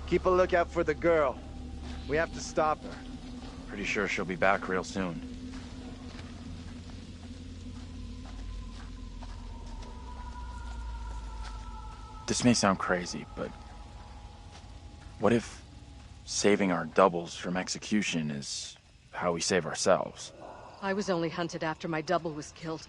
Keep a lookout for the girl. We have to stop her. Pretty sure she'll be back real soon. This may sound crazy, but what if saving our doubles from execution is how we save ourselves? I was only hunted after my double was killed.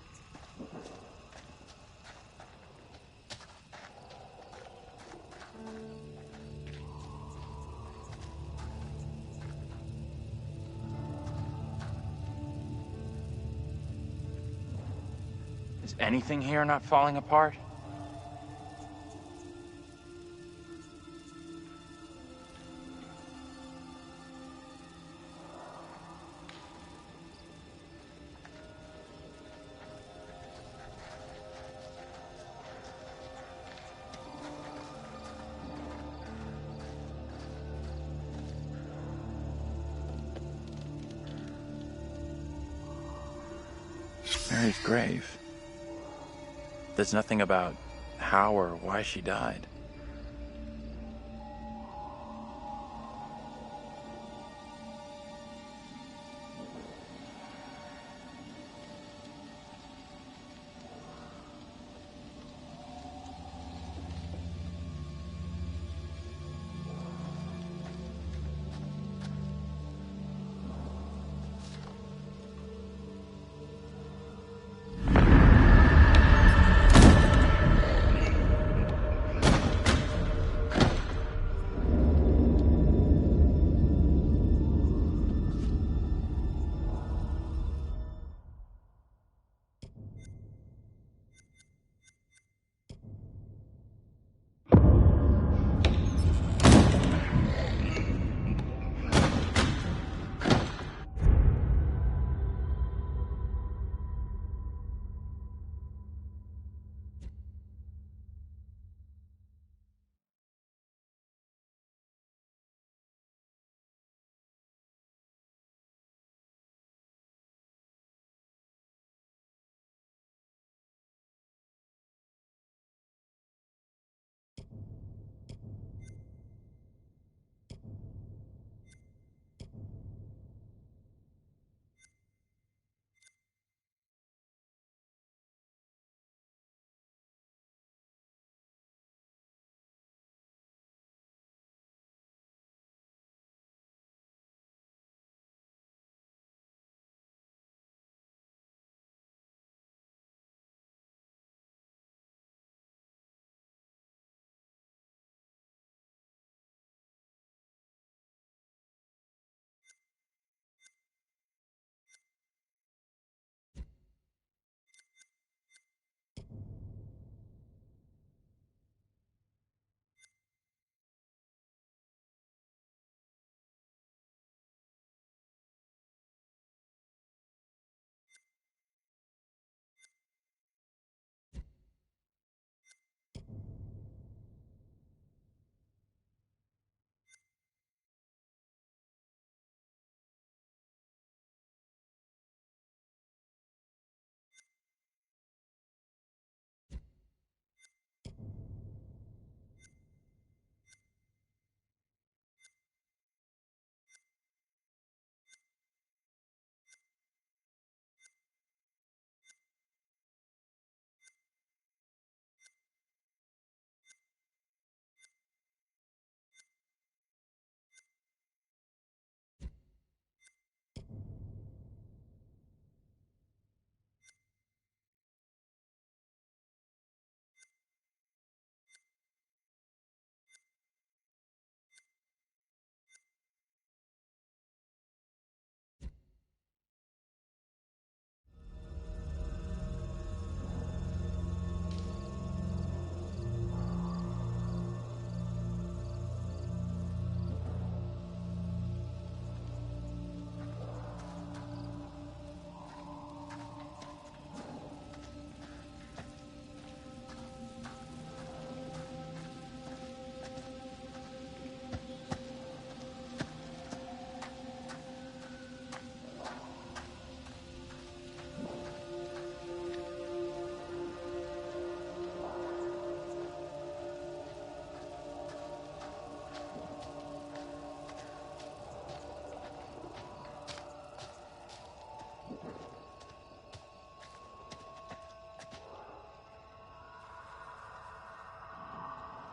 Is anything here not falling apart? Mary's grave. There's nothing about how or why she died.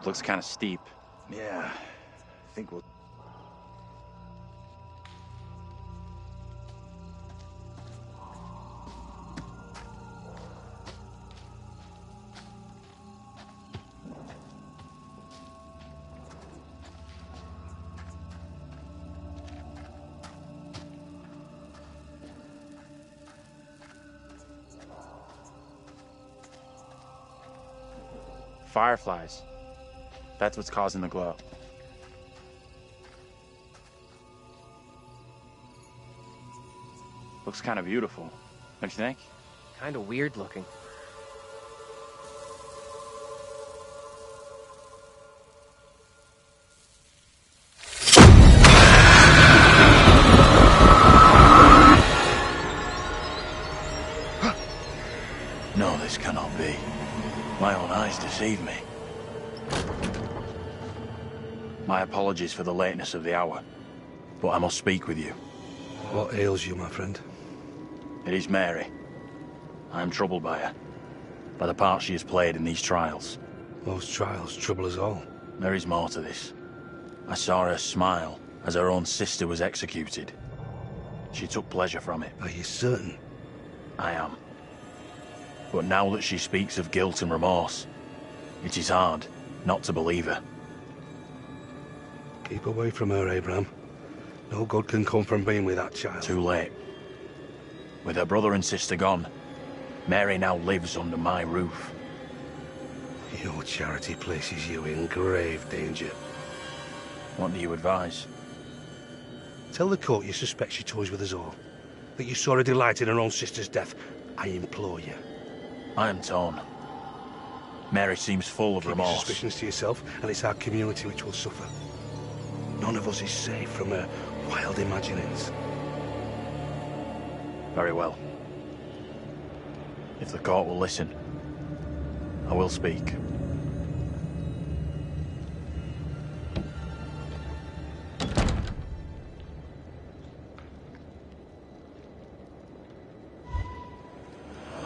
Looks kind of steep. Yeah, I think we'll... Fireflies. That's what's causing the glow. Looks kind of beautiful, don't you think? Kinda weird looking. No, this cannot be. My own eyes deceive me. My apologies for the lateness of the hour, but I must speak with you. What ails you, my friend? It is Mary. I am troubled by her, by the part she has played in these trials. Most trials trouble us all. There is more to this. I saw her smile as her own sister was executed. She took pleasure from it. Are you certain? I am. But now that she speaks of guilt and remorse, it is hard not to believe her. Keep away from her, Abraham. No good can come from being with that child. Too late. With her brother and sister gone, Mary now lives under my roof. Your charity places you in grave danger. What do you advise? Tell the court you suspect she toys with us all. That you saw her delight in her own sister's death. I implore you. I am torn. Mary seems full of Keep your remorse. suspicions to yourself, and it's our community which will suffer. None of us is safe from her wild imaginings. Very well. If the court will listen, I will speak.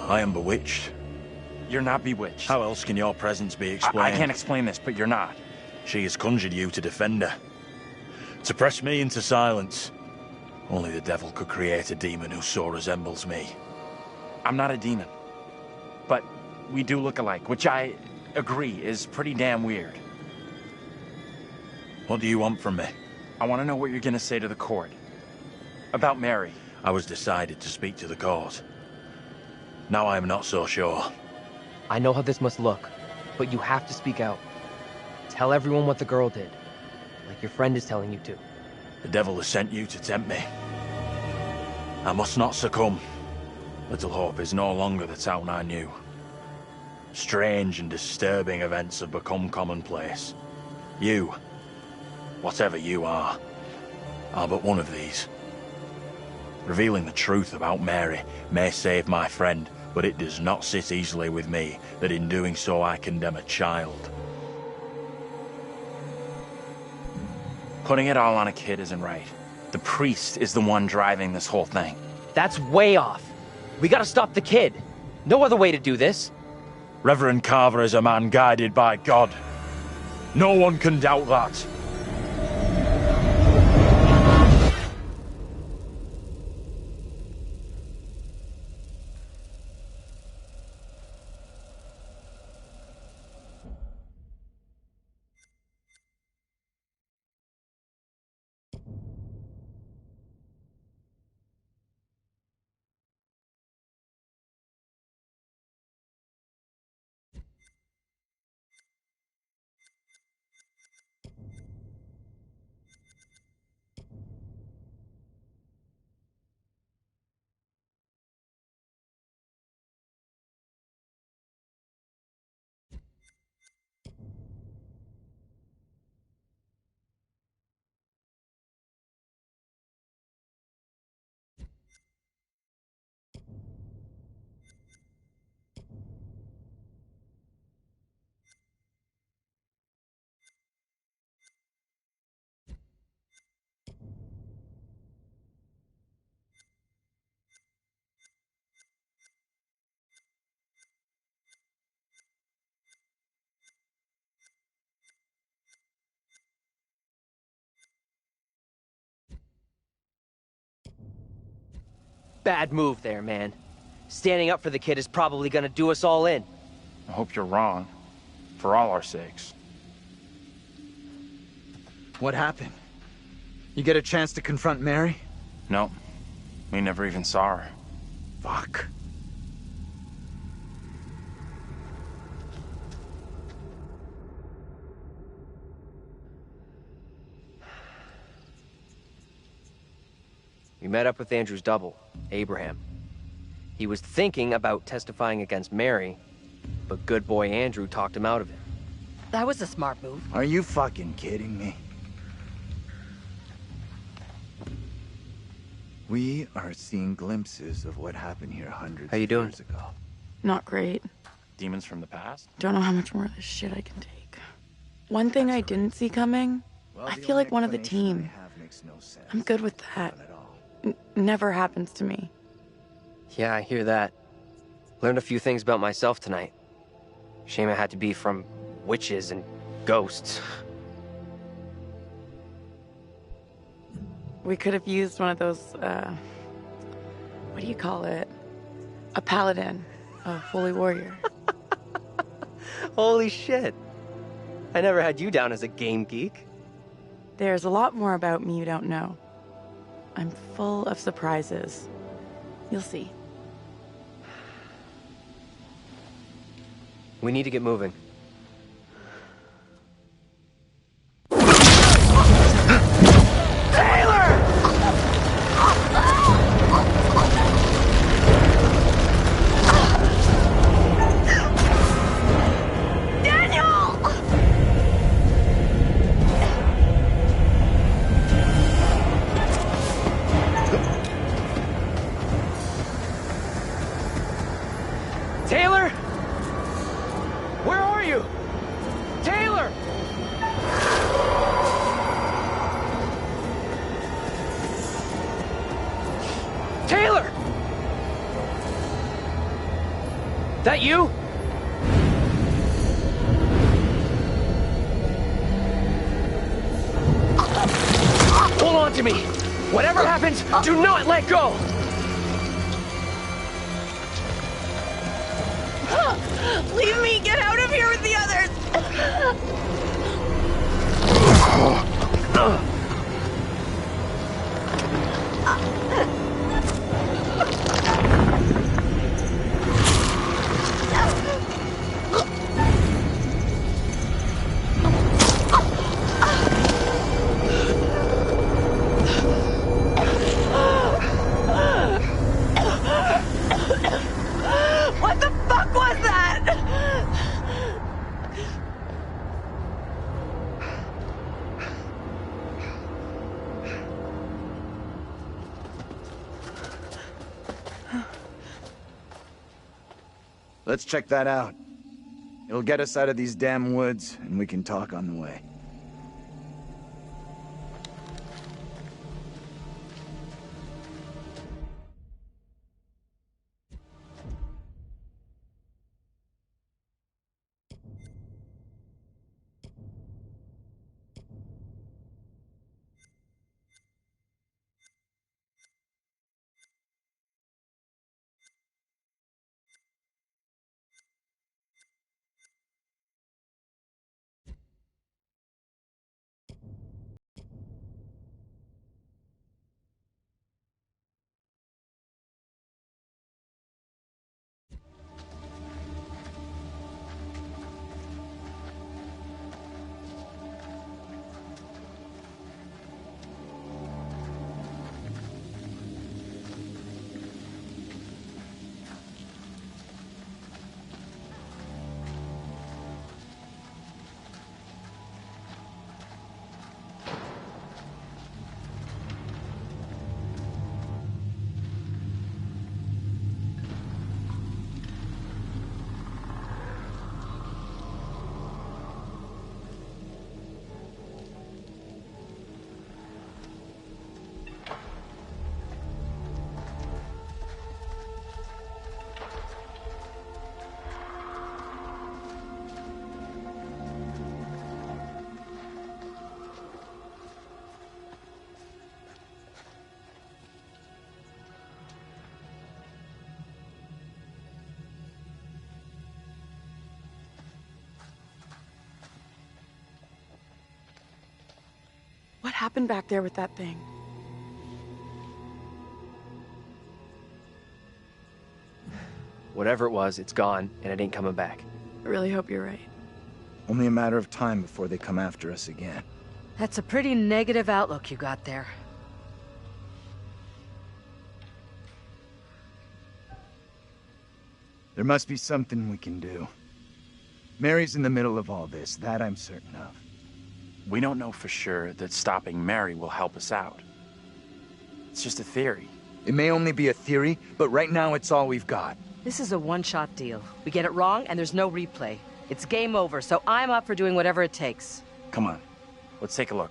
I am bewitched. You're not bewitched. How else can your presence be I explained? can't explain this, but you're not. She has conjured you to defend her. To press me into silence. Only the devil could create a demon who so resembles me. I'm not a demon. But we do look alike, which I agree is pretty damn weird. What do you want from me? I want to know what you're going to say to the court. About Mary. I was decided to speak to the court. Now I am not so sure. I know how this must look, but you have to speak out. Tell everyone what the girl did, like your friend is telling you to. The devil has sent you to tempt me. I must not succumb. Little Hope is no longer the town I knew. Strange and disturbing events have become commonplace. You, whatever you are but one of these. Revealing the truth about Mary may save my friend, but it does not sit easily with me that in doing so I condemn a child. Putting it all on a kid isn't right. The priest is the one driving this whole thing. That's way off. We gotta stop the kid. No other way to do this. Reverend Carver is a man guided by God. No one can doubt that. bad move there, man. Standing up for the kid is probably gonna do us all in. I hope you're wrong. For all our sakes. What happened? You get a chance to confront Mary? No. We never even saw her. Fuck. We met up with Andrew's double, Abraham. He was thinking about testifying against Mary, but good boy Andrew talked him out of it. That was a smart move. Are you fucking kidding me? We are seeing glimpses of what happened here hundreds How you of doing? years ago. Not great. Demons from the past? Don't know how much more of this shit I can take. One thing I didn't see coming, Well, I the feel only like one of the explanation team. I have makes no sense. I'm good with that. None at all. Never happens to me. Yeah, I hear that. Learned a few things about myself tonight. Shame it had to be from witches and ghosts. We could have used one of those, what do you call it? A paladin. A holy warrior. Holy shit. I never had you down as a game geek. There's a lot more about me you don't know. I'm full of surprises. You'll see. We need to get moving. Taylor! Where are you? Taylor! Taylor! That you? Hold on to me! Whatever happens, do not let go! Leave me! Get out of here with the others! What the fuck was that? Let's check that out. It'll get us out of these damn woods, and we can talk on the way. happened back there with that thing? Whatever it was, it's gone, and it ain't coming back. I really hope you're right. Only a matter of time before they come after us again. That's a pretty negative outlook you got there. There must be something we can do. Mary's in the middle of all this, that I'm certain of. We don't know for sure that stopping Mary will help us out. It's just a theory. It may only be a theory, but right now it's all we've got. This is a one-shot deal. We get it wrong, and there's no replay. It's game over, so I'm up for doing whatever it takes. Come on, let's take a look.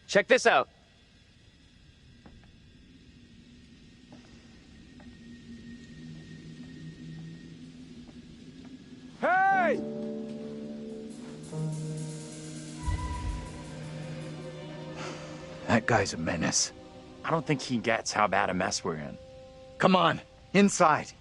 Check this out. Hey! That guy's a menace. I don't think he gets how bad a mess we're in. Come on, inside.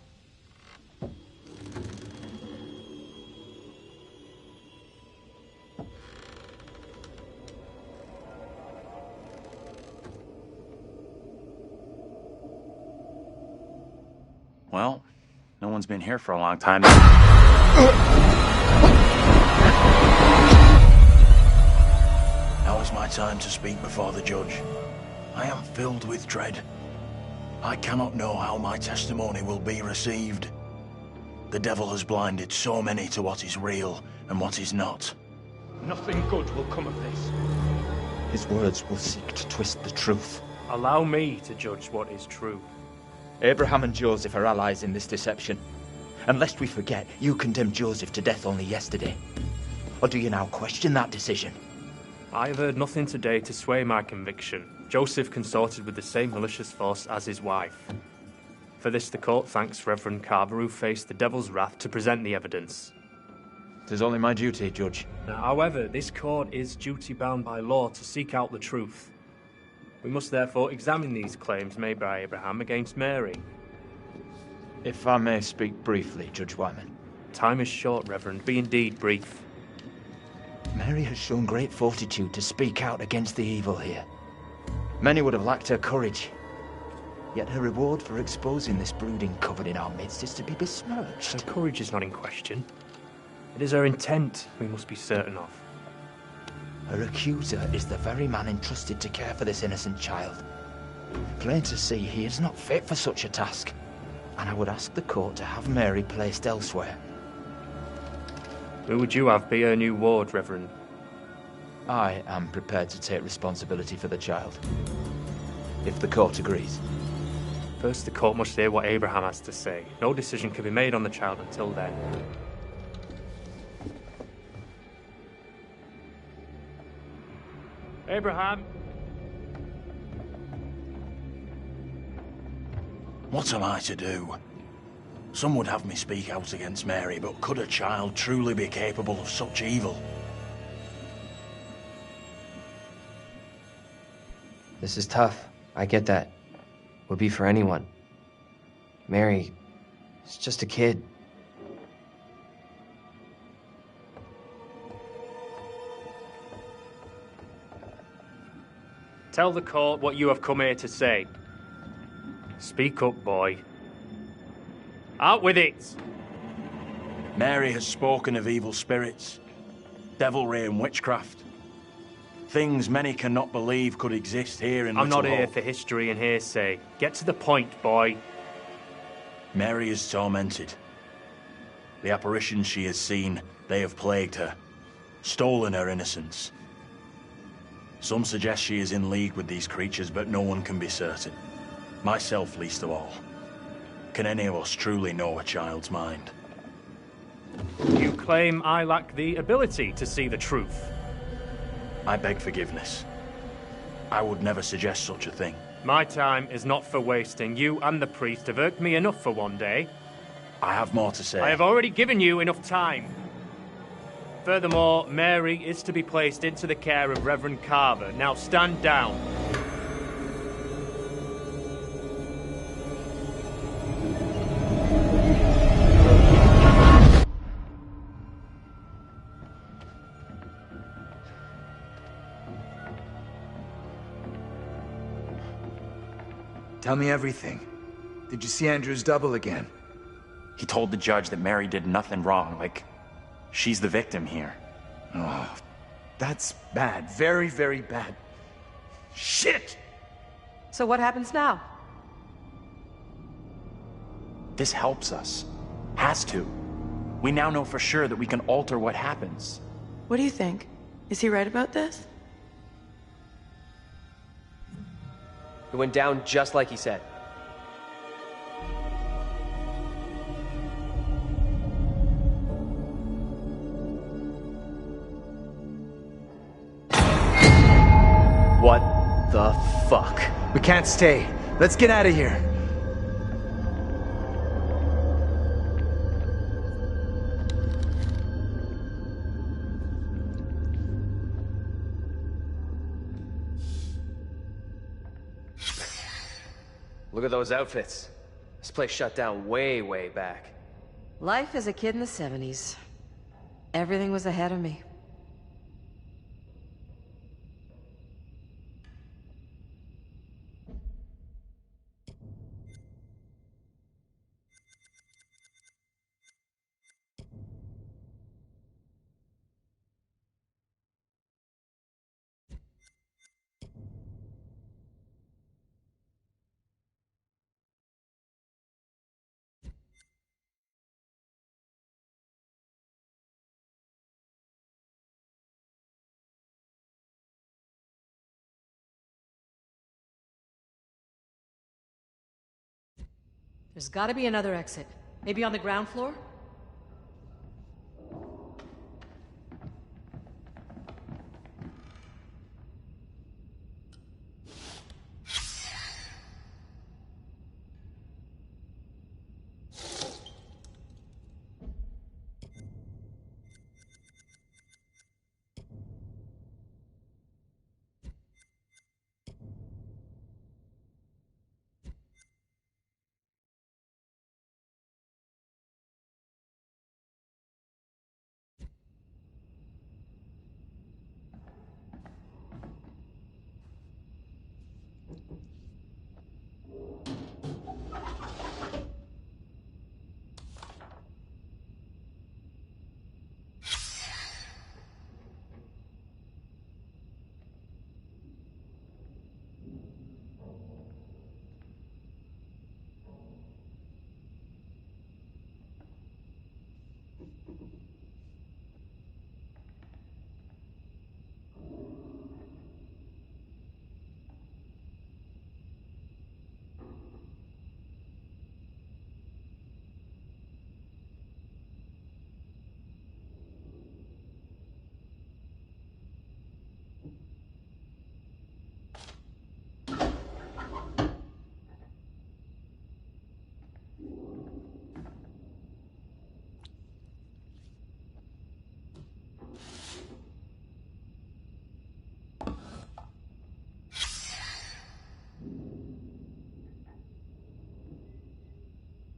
Well, no one's been here for a long time. Now is my time to speak before the judge. I am filled with dread. I cannot know how my testimony will be received. The devil has blinded so many to what is real and what is not. Nothing good will come of this. His words will seek to twist the truth. Allow me to judge what is true. Abraham and Joseph are allies in this deception. And lest we forget, you condemned Joseph to death only yesterday. Or do you now question that decision? I have heard nothing today to sway my conviction. Joseph consorted with the same malicious force as his wife. For this the court thanks Reverend Carver, who faced the devil's wrath to present the evidence. It is only my duty, Judge. Now, however, this court is duty-bound by law to seek out the truth. We must therefore examine these claims made by Abraham against Mary. If I may speak briefly, Judge Wyman. Time is short, Reverend. Be indeed brief. Mary has shown great fortitude to speak out against the evil here. Many would have lacked her courage. Yet her reward for exposing this brooding coven in our midst is to be besmirched. Her courage is not in question. It is her intent we must be certain of. Her accuser is the very man entrusted to care for this innocent child. Plain to see, he is not fit for such a task. And I would ask the court to have Mary placed elsewhere. Who would you have be her new ward, Reverend? I am prepared to take responsibility for the child. If the court agrees. First, the court must hear what Abraham has to say. No decision can be made on the child until then. Abraham! What am I to do? Some would have me speak out against Mary, but could a child truly be capable of such evil? This is tough. I get that. Would be for anyone. Mary is just a kid. Tell the court what you have come here to say. Speak up, boy. Out with it! Mary has spoken of evil spirits, devilry and witchcraft. Things many cannot believe could exist here in I'm Little not here Hope. for history and hearsay. Get to the point, boy. Mary is tormented. The apparitions she has seen, they have plagued her, stolen her innocence. Some suggest she is in league with these creatures, but no one can be certain. Myself least of all. Can any of us truly know a child's mind? You claim I lack the ability to see the truth. I beg forgiveness. I would never suggest such a thing. My time is not for wasting. You and the priest have irked me enough for one day. I have more to say. I have already given you enough time. Furthermore, Mary is to be placed into the care of Reverend Carver. Now stand down. Tell me everything. Did you see Andrew's double again? He told the judge that Mary did nothing wrong, like she's the victim here. Oh, that's bad. Very, very bad. Shit! So what happens now? This helps us. Has to. We now know for sure that we can alter what happens. What do you think? Is he right about this? It went down just like he said. What the fuck? We can't stay. Let's get out of here. Look at those outfits. This place shut down way, way back. Life as a kid in the 70s. Everything was ahead of me. There's gotta be another exit. Maybe on the ground floor?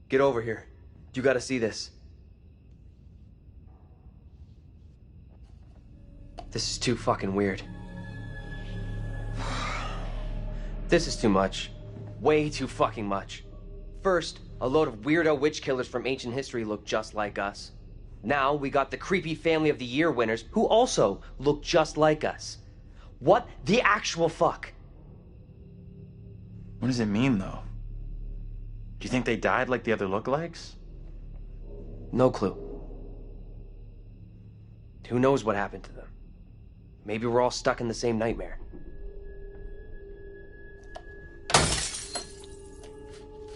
Get over here. You gotta see this. This is too fucking weird. This is too much. Way too fucking much. First, a load of weirdo witch killers from ancient history look just like us. Now we got the creepy Family of the Year winners who also look just like us. What the actual fuck? What does it mean, though? Do you think they died like the other lookalikes? No clue. Who knows what happened to them? Maybe we're all stuck in the same nightmare.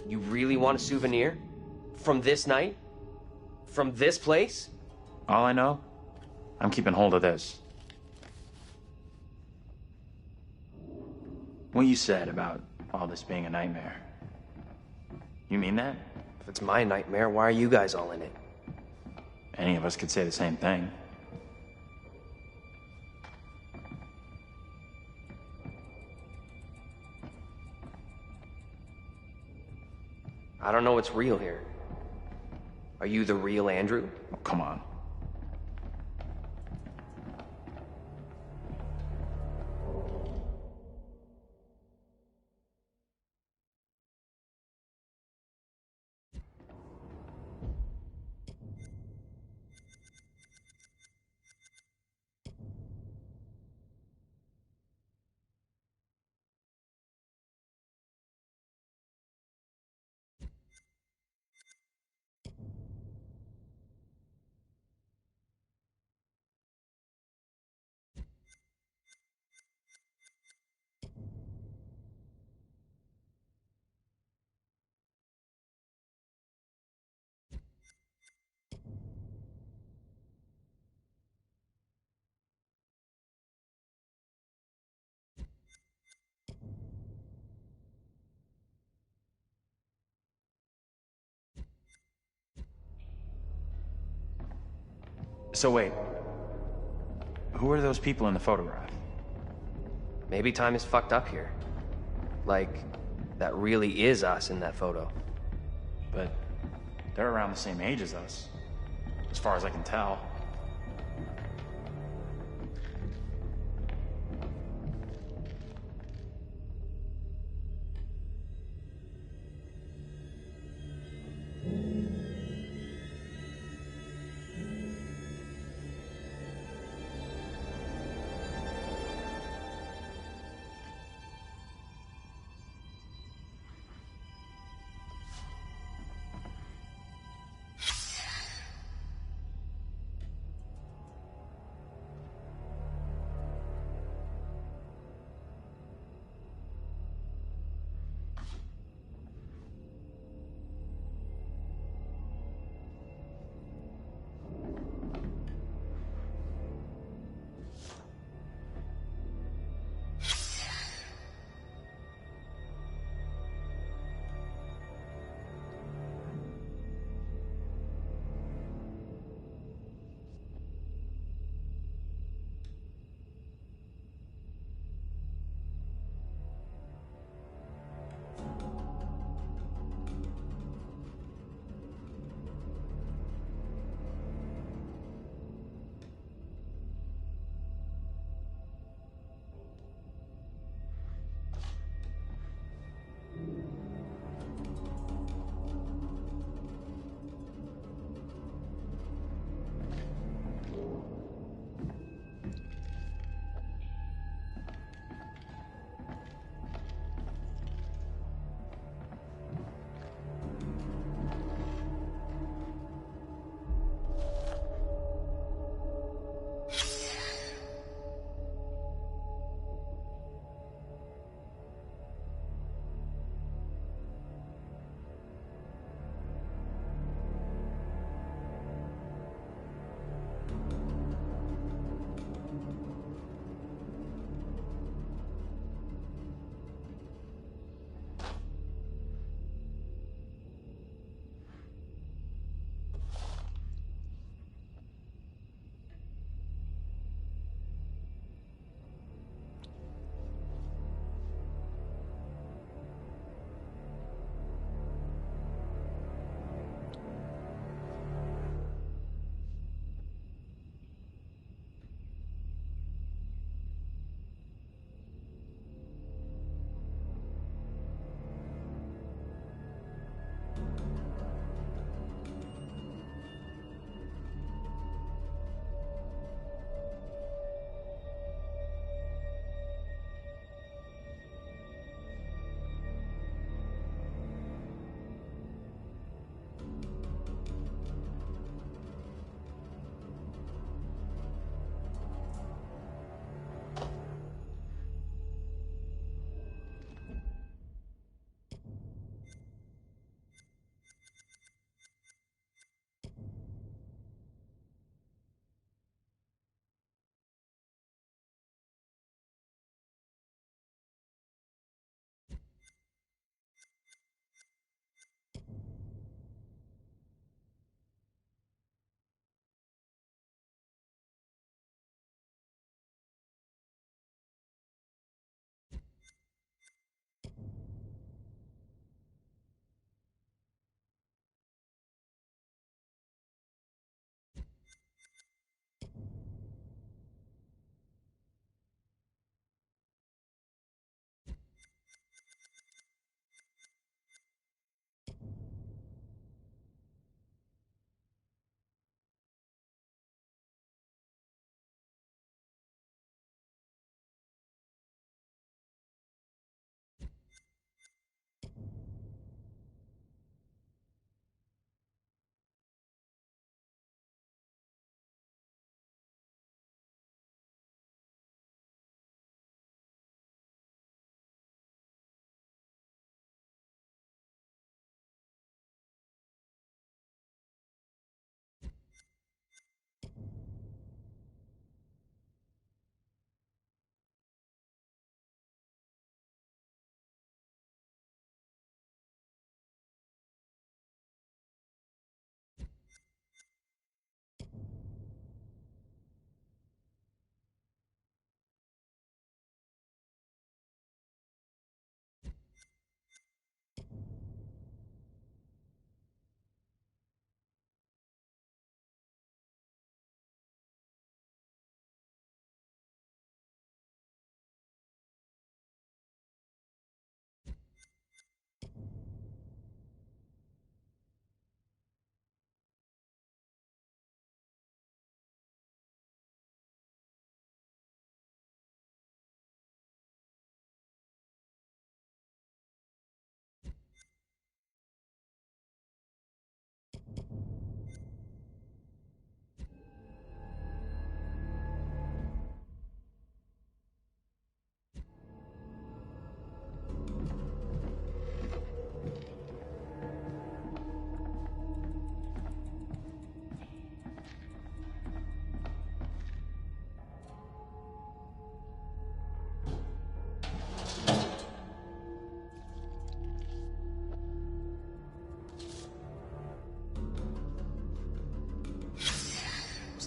You really want a souvenir? From this night? From this place? All I know, I'm keeping hold of this. What you said about all this being a nightmare. You mean that? If it's my nightmare, why are you guys all in it? Any of us could say the same thing. I don't know what's real here. Are you the real Andrew? Oh, come on. So wait, who are those people in the photograph? Maybe time is fucked up here. Like, that really is us in that photo. But they're around the same age as us, as far as I can tell.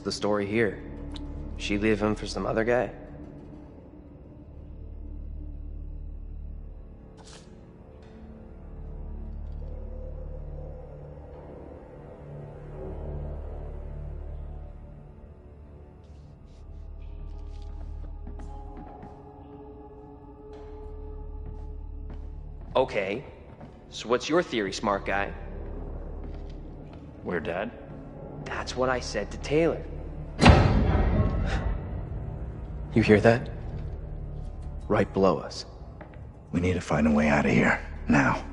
the story here? She leave him for some other guy? Okay, so what's your theory, smart guy? We're dead? That's what I said to Taylor. You hear that? Right below us. We need to find a way out of here, now.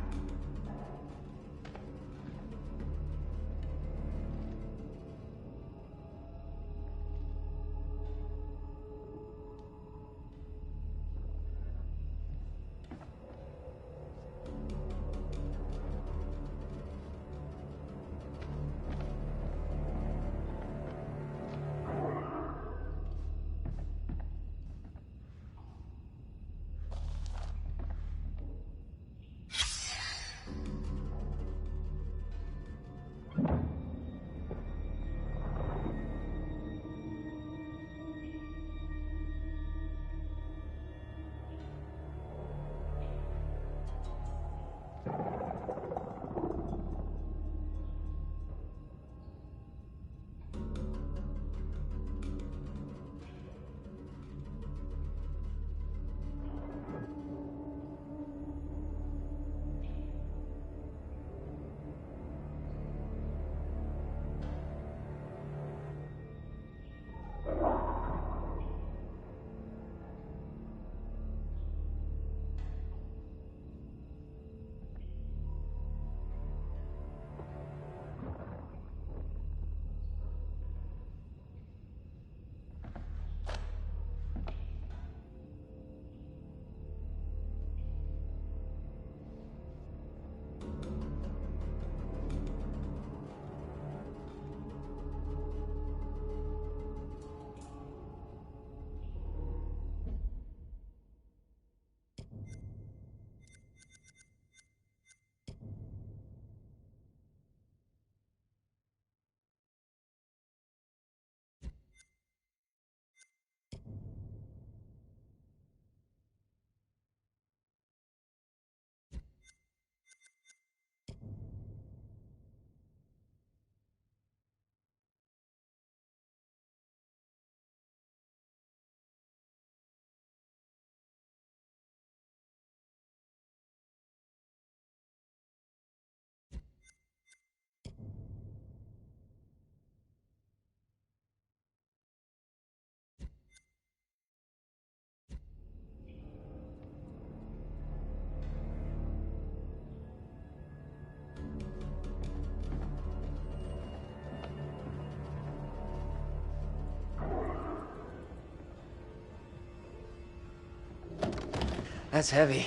That's heavy.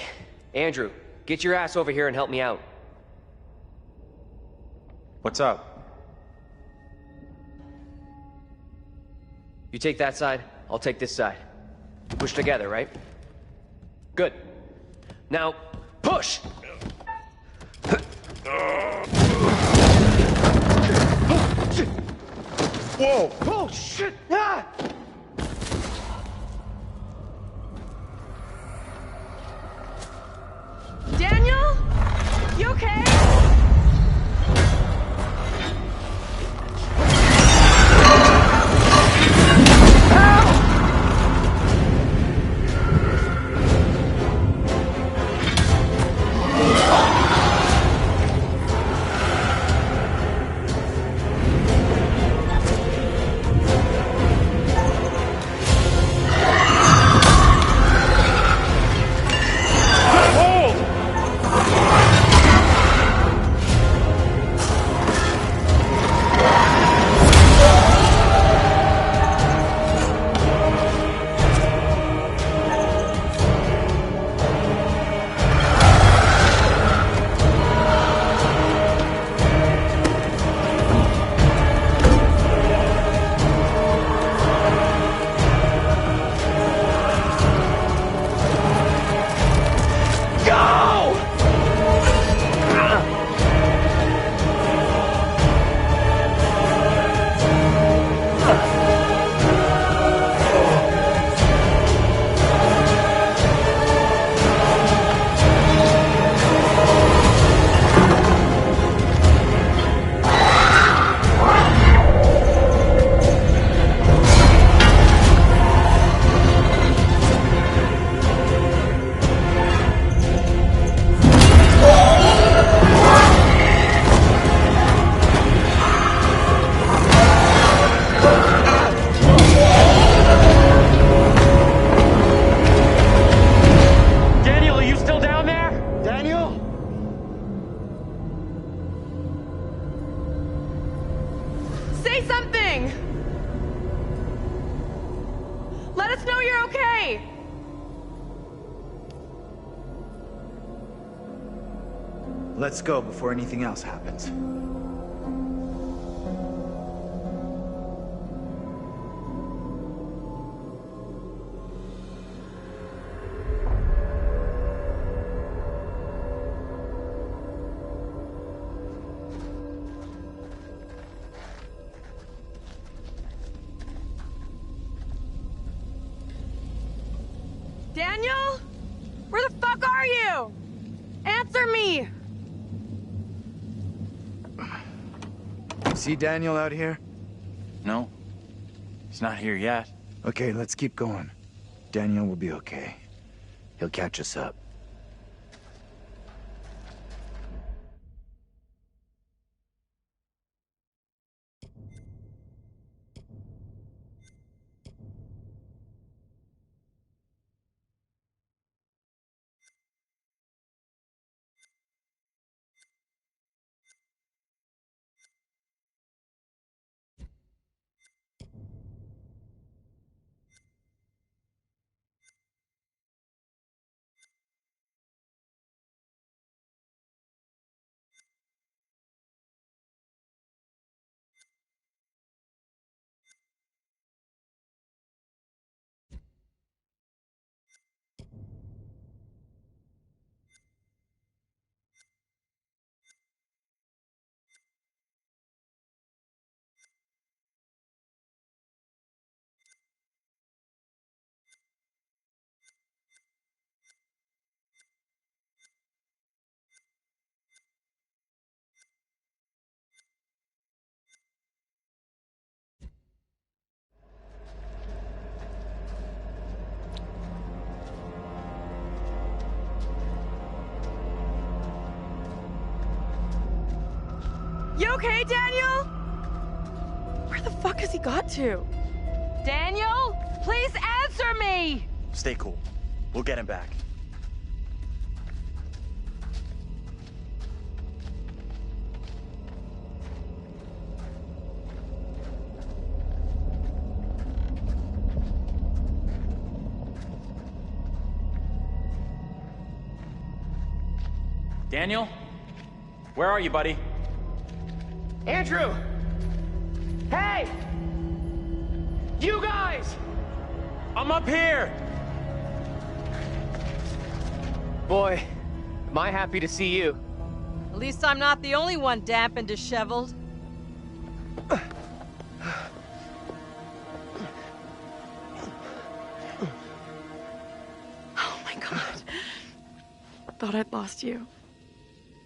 Andrew, get your ass over here and help me out. What's up? You take that side, I'll take this side. Push together, right? Good. Now, push! Whoa! Oh, shit! Ah! Daniel? You okay? Say something! Let us know you're okay! Let's go before anything else happens. Daniel? Where the fuck are you? Answer me! See Daniel out here? No, he's not here yet. Okay, let's keep going. Daniel will be okay. He'll catch us up. You okay, Daniel? Where the fuck has he got to? Daniel, please answer me! Stay cool. We'll get him back. Daniel? Where are you, buddy? Andrew! Hey! You guys! I'm up here! Boy, am I happy to see you. At least I'm not the only one damp and disheveled. Oh my god. Thought I'd lost you.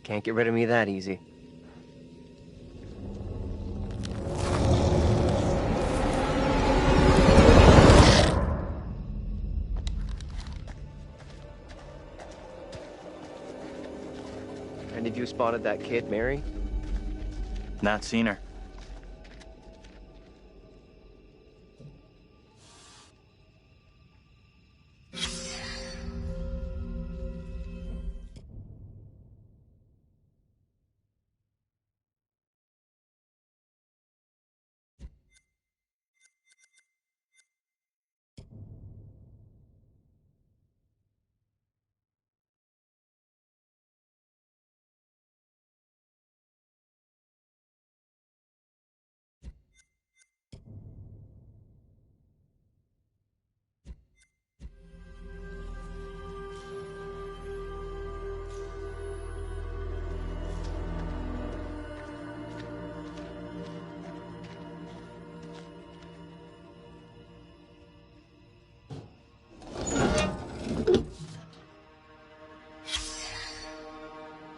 Can't get rid of me that easy. Any of you spotted that kid, Mary? Not seen her.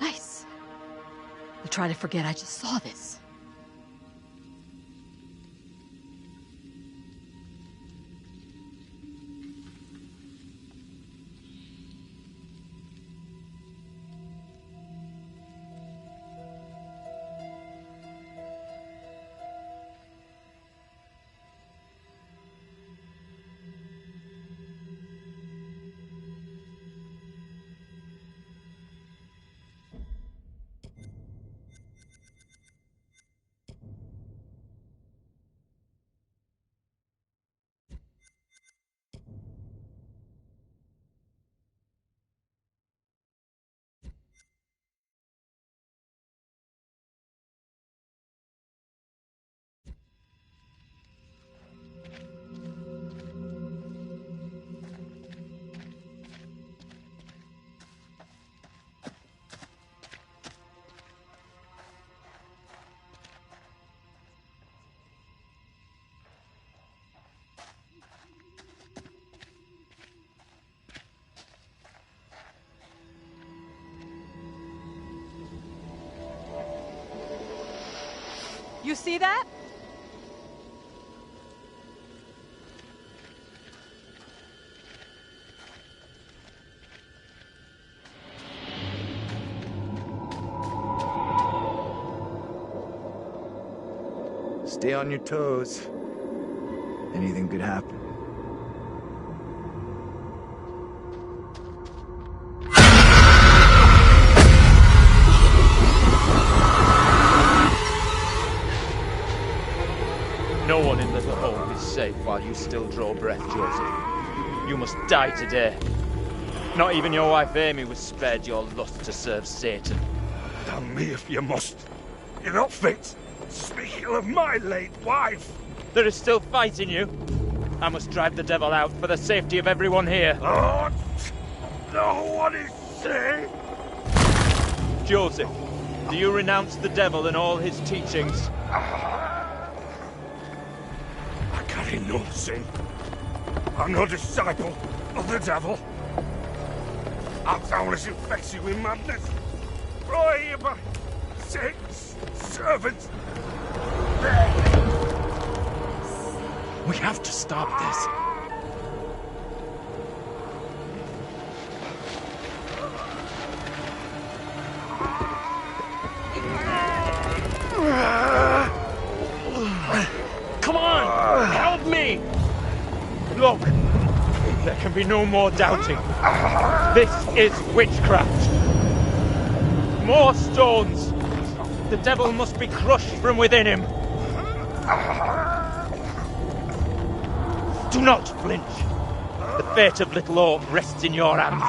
Nice. I'll try to forget I just saw this. You see that? Stay on your toes. Anything could happen. No one in Little Hope is safe while you still draw breath, Joseph. You must die today. Not even your wife Amy was spared your lust to serve Satan. Damn me if you must. You're not fit. Speaking of my late wife. There is still fight in you. I must drive the devil out for the safety of everyone here. Oh, no one is safe. Joseph, do you renounce the devil and all his teachings? I carry no sin. I'm no disciple of the devil. I'm only infects you with madness. Brought here by Satan's servants. We have to stop this. Come on! Help me! Look, there can be no more doubting. This is witchcraft. More stones! The devil must be crushed from within him. Do not flinch. The fate of Little Hope rests in your hands.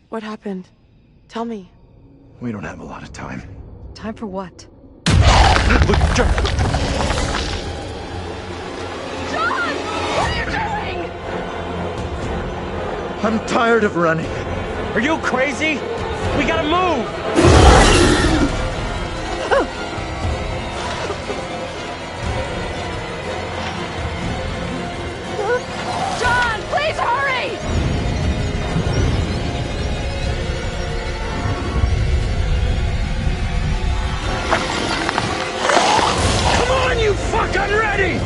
What happened? Tell me. We don't have a lot of time. Time for what? John! What are you doing? I'm tired of running. Are you crazy? We gotta move! John, please hurry! Come on, you fuck! I'm ready!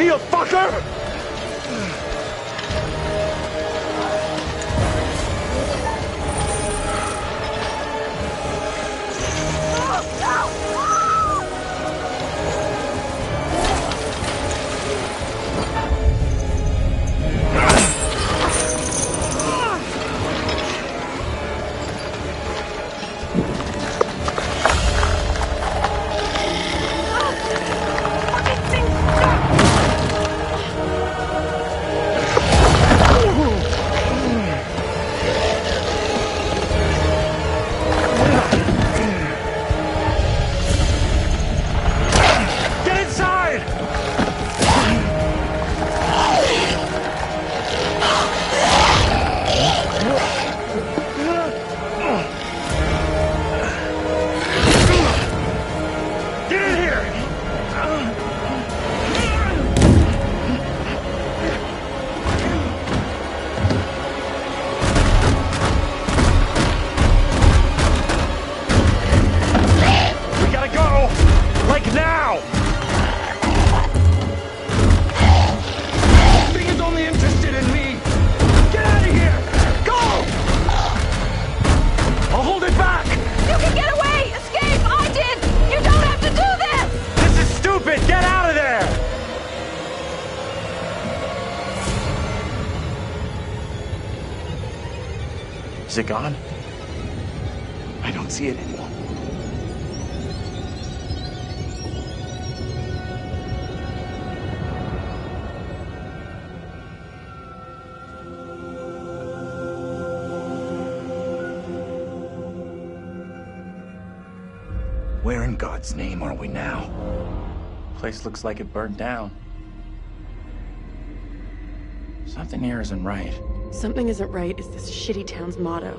You fucker! Is it gone? I don't see it anymore. Where in God's name are we now? Place looks like it burned down. Something here isn't right. Something isn't right is this shitty town's motto.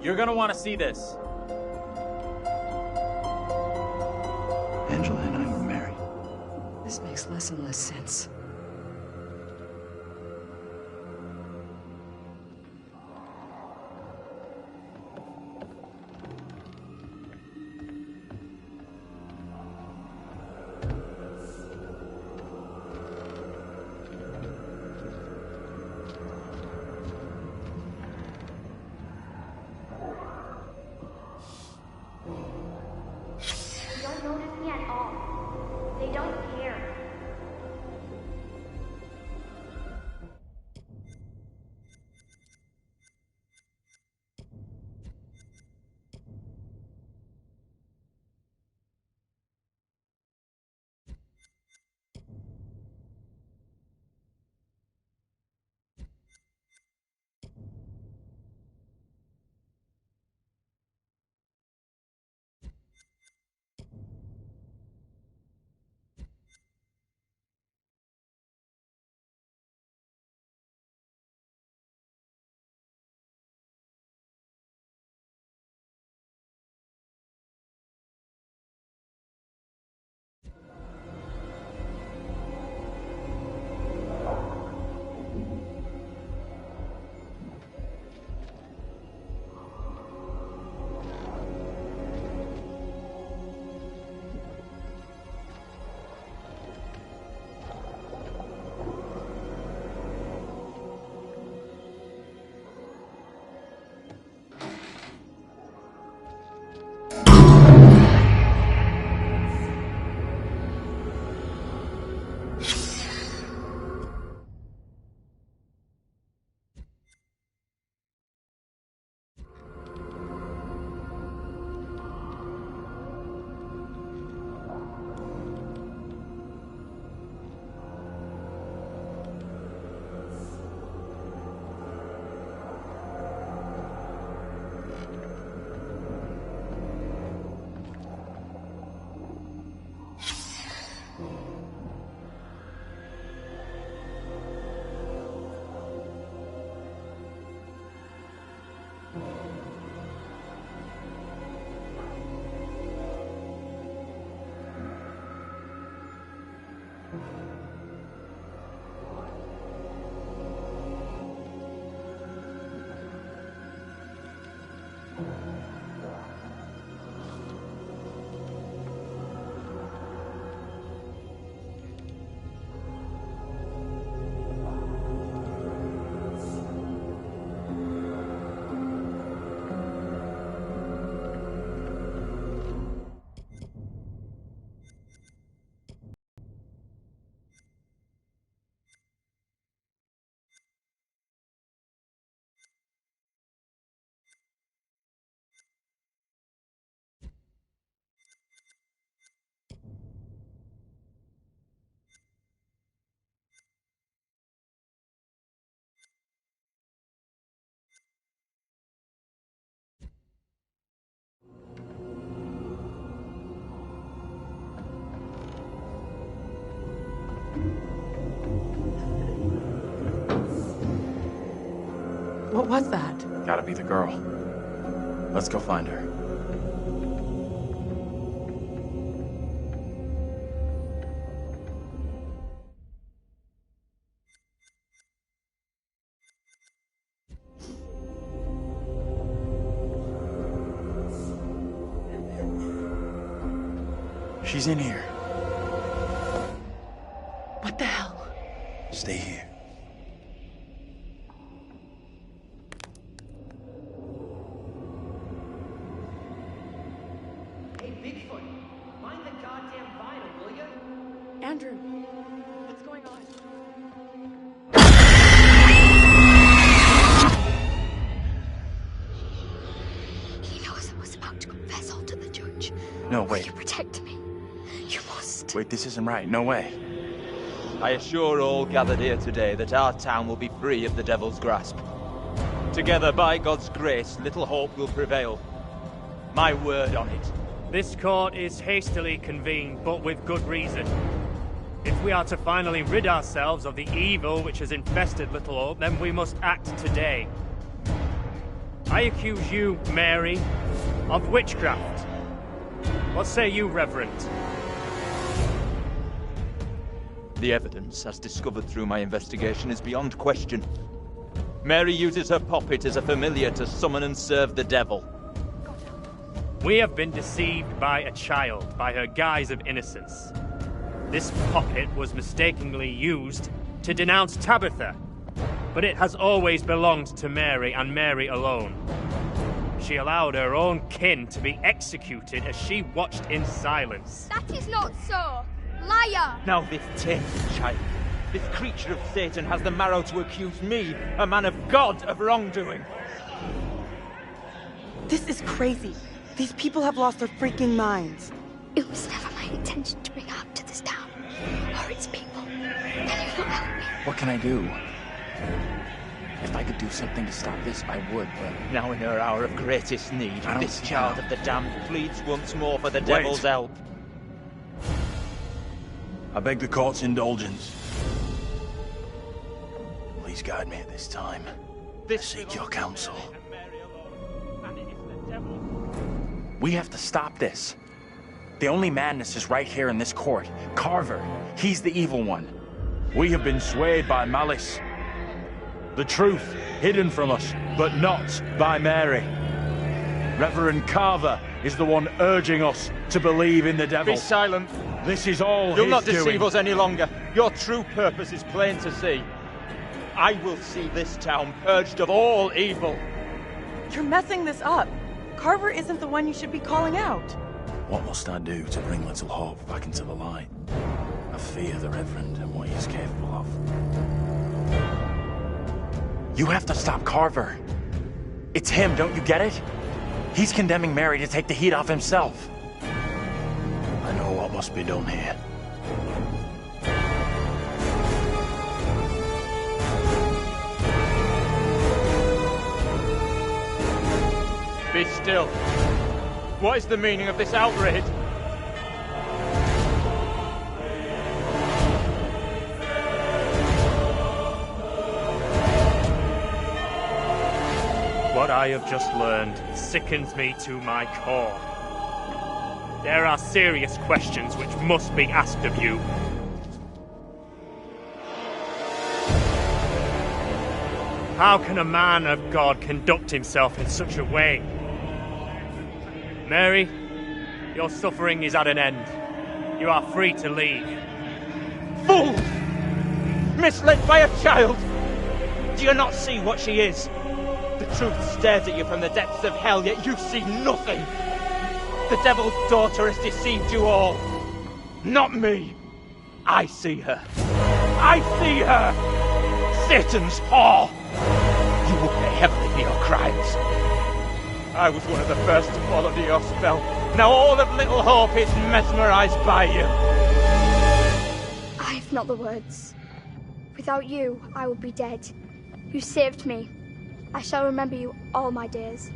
You're gonna want to see this. Angela and I were married. This makes less and less sense. They don't notice me at all. They don't care. What was that? Gotta be the girl. Let's go find her. She's in here. What the hell? Stay here. Hey, Bigfoot, mind the goddamn vinyl, will ya? Andrew, what's going on? He knows I was about to confess all to the judge. No, Will wait. you protect me? You must. Wait, this isn't right. No way. I assure all gathered here today that our town will be free of the devil's grasp. Together, by God's grace, little hope will prevail. My word on it. This court is hastily convened, but with good reason. If we are to finally rid ourselves of the evil which has infested Little Hope, then we must act today. I accuse you, Mary, of witchcraft. What say you, Reverend? The evidence, as discovered through my investigation, is beyond question. Mary uses her puppet as a familiar to summon and serve the devil. We have been deceived by a child, by her guise of innocence. This puppet was mistakenly used to denounce Tabitha, but it has always belonged to Mary and Mary alone. She allowed her own kin to be executed as she watched in silence. That is not so. Liar! Now this tainted child, this creature of Satan, has the marrow to accuse me, a man of God, of wrongdoing. This is crazy. These people have lost their freaking minds. It was never my intention to bring harm to this town or its people. Can you not help me? What can I do? If I could do something to stop this, I would, but... Now in her hour of greatest need, I don't this see child how. of the damned pleads once more for the devil's help. I beg the court's indulgence. Please guide me at this time. I seek your counsel. We have to stop this. The only madness is right here in this court. Carver, he's the evil one. We have been swayed by malice. The truth hidden from us, but not by Mary. Reverend Carver is the one urging us to believe in the devil. Be silent. This is all You'll his not deceive doing. us any longer. Your true purpose is plain to see. I will see this town purged of all evil. You're messing this up. Carver isn't the one you should be calling out. What must I do to bring Little Hope back into the light? I fear the Reverend and what he is capable of. You have to stop Carver. It's him, don't you get it? He's condemning Mary to take the heat off himself. I know what must be done here. Be still. What is the meaning of this outrage? What I have just learned sickens me to my core. There are serious questions which must be asked of you. How can a man of God conduct himself in such a way? Mary, your suffering is at an end. You are free to leave. Fool! Misled by a child! Do you not see what she is? The truth stares at you from the depths of hell, yet you see nothing. The devil's daughter has deceived you all. Not me. I see her. I see her! Satan's whore! You will pay heavily for your crimes. I was one of the first to fall under your spell. Now all of Little Hope is mesmerized by you. I have not the words. Without you, I would be dead. You saved me. I shall remember you all my days.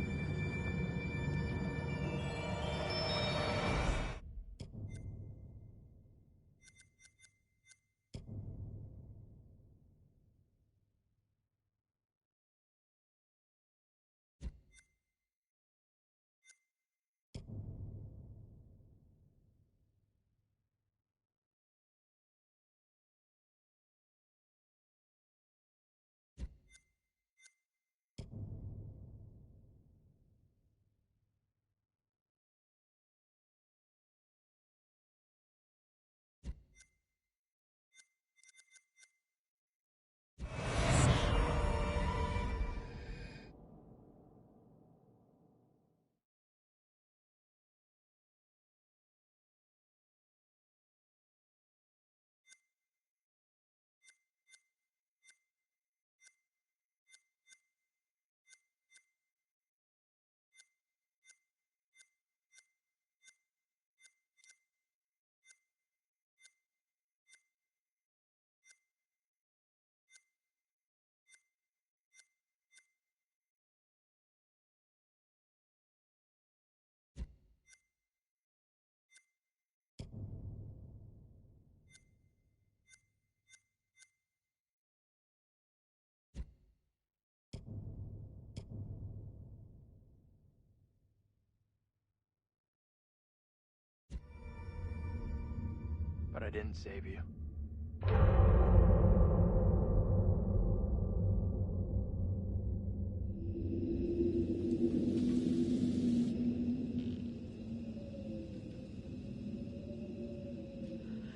But I didn't save you.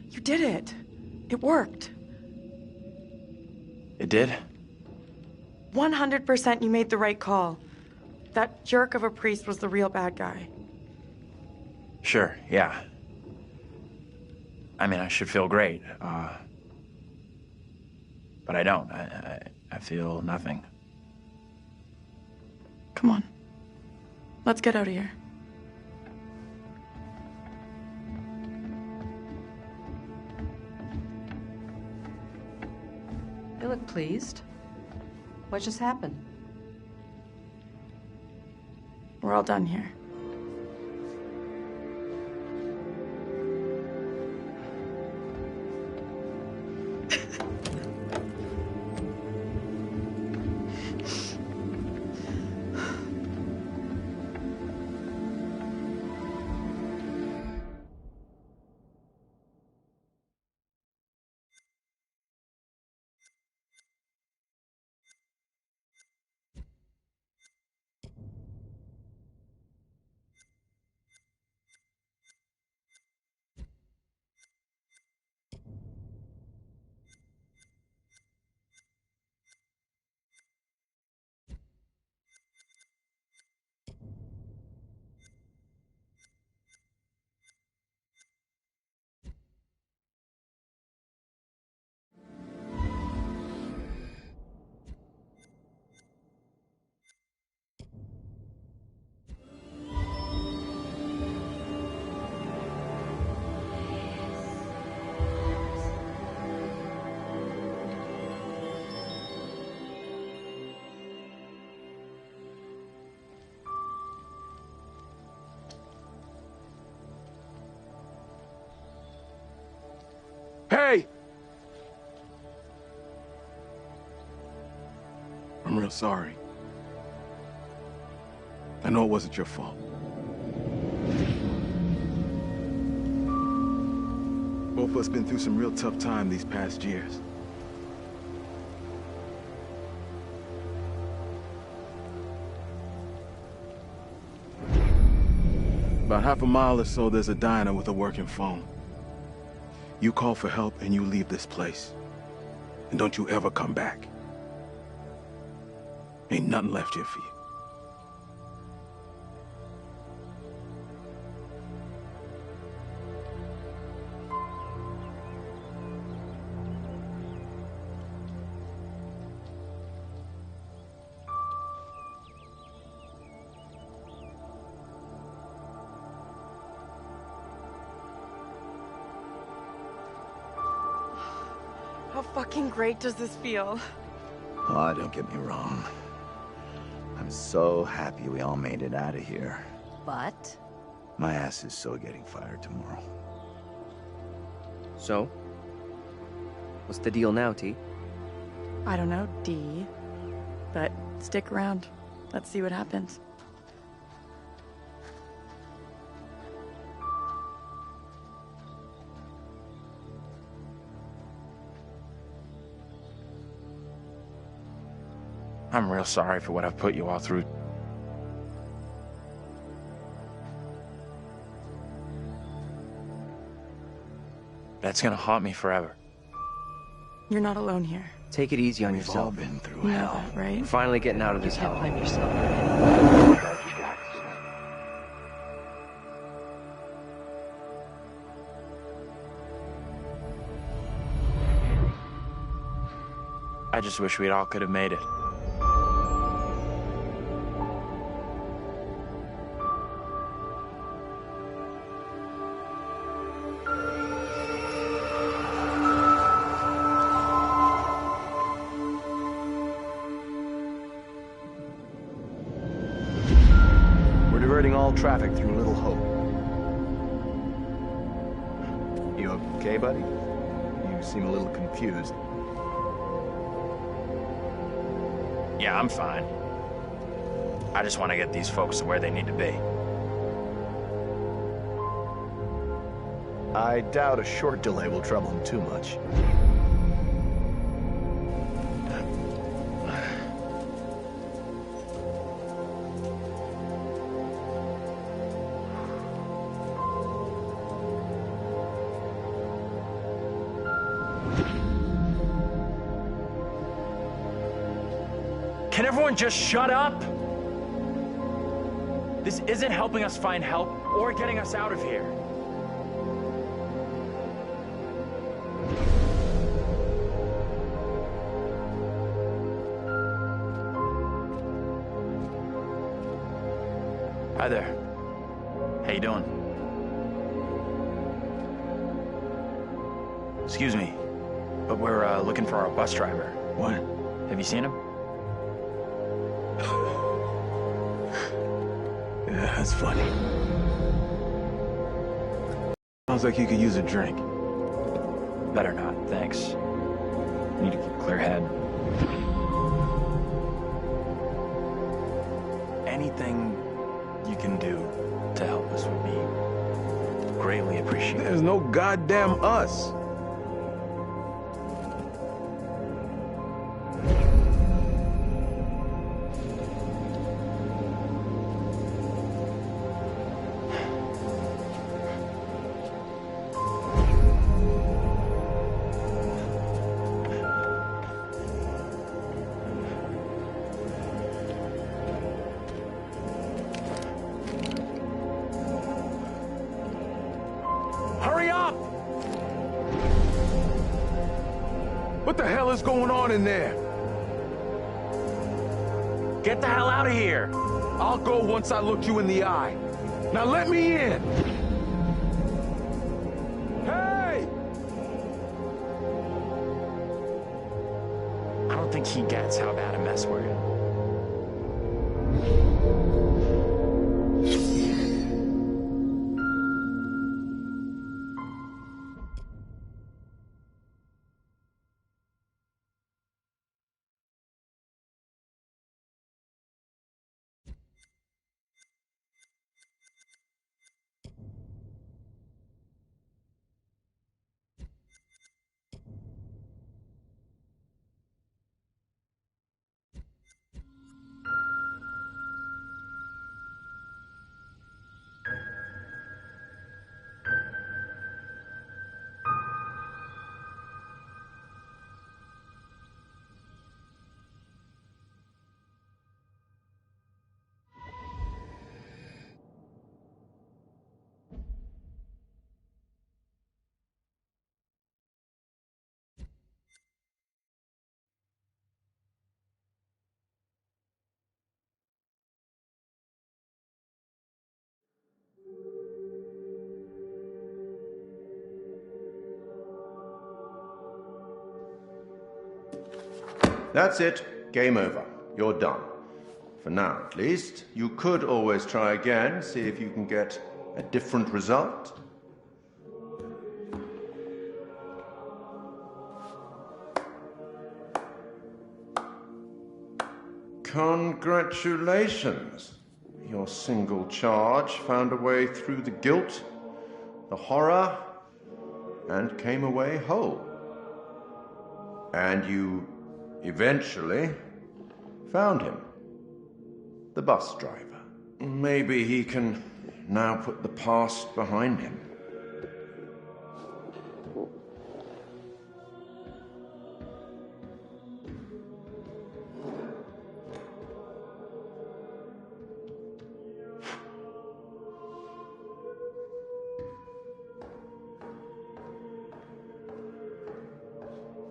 You did it. It worked. It did? 100% you made the right call. That jerk of a priest was the real bad guy. Sure, yeah. I mean, I should feel great, but I don't. I feel nothing. Come on. Let's get out of here. You look pleased. What just happened? We're all done here. Hey! I'm real sorry. I know it wasn't your fault. Both of us been through some real tough time these past years. About half a mile or so, there's a diner with a working phone. You call for help and you leave this place. And don't you ever come back. Ain't nothing left here for you. How fucking great does this feel? Oh, don't get me wrong. I'm so happy we all made it out of here. But? My ass is so getting fired tomorrow. So? What's the deal now, T? I don't know, D. But stick around. Let's see what happens. I'm real sorry for what I've put you all through. That's gonna haunt me forever. You're not alone here. Take it easy on We've yourself. all been through You know hell. that, right? We're finally getting out of this You can't hell. blame yourself. I just wish we all could have made it. We're diverting all traffic through Little Hope. You okay, buddy? You seem a little confused. Yeah, I'm fine. I just want to get these folks to where they need to be. I doubt a short delay will trouble him too much. Can everyone just shut up? This isn't helping us find help or getting us out of here. Hi there. How you doing? Excuse me, but we're looking for our bus driver. What? Have you seen him? Yeah, that's funny. Sounds like you could use a drink. Better not, thanks. Need to keep a clear head. Anything you can do to help us would be greatly appreciated. There's no goddamn us. Hurry up! What the hell is going on in there? Get the hell out of here! I'll go once I look you in the eye. Now let me in! Hey! I don't think he gets how bad a mess we're in. That's it. Game over. You're done. For now, at least. You could always try again, see if you can get a different result. Congratulations. Your single charge found a way through the guilt, the horror, and came away whole. And you eventually found him. The bus driver. Maybe he can now put the past behind him.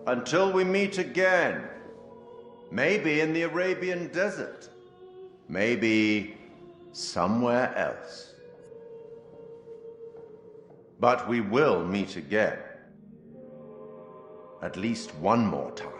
Until we meet again. Maybe in the Arabian desert. Maybe somewhere else. But we will meet again. At least one more time.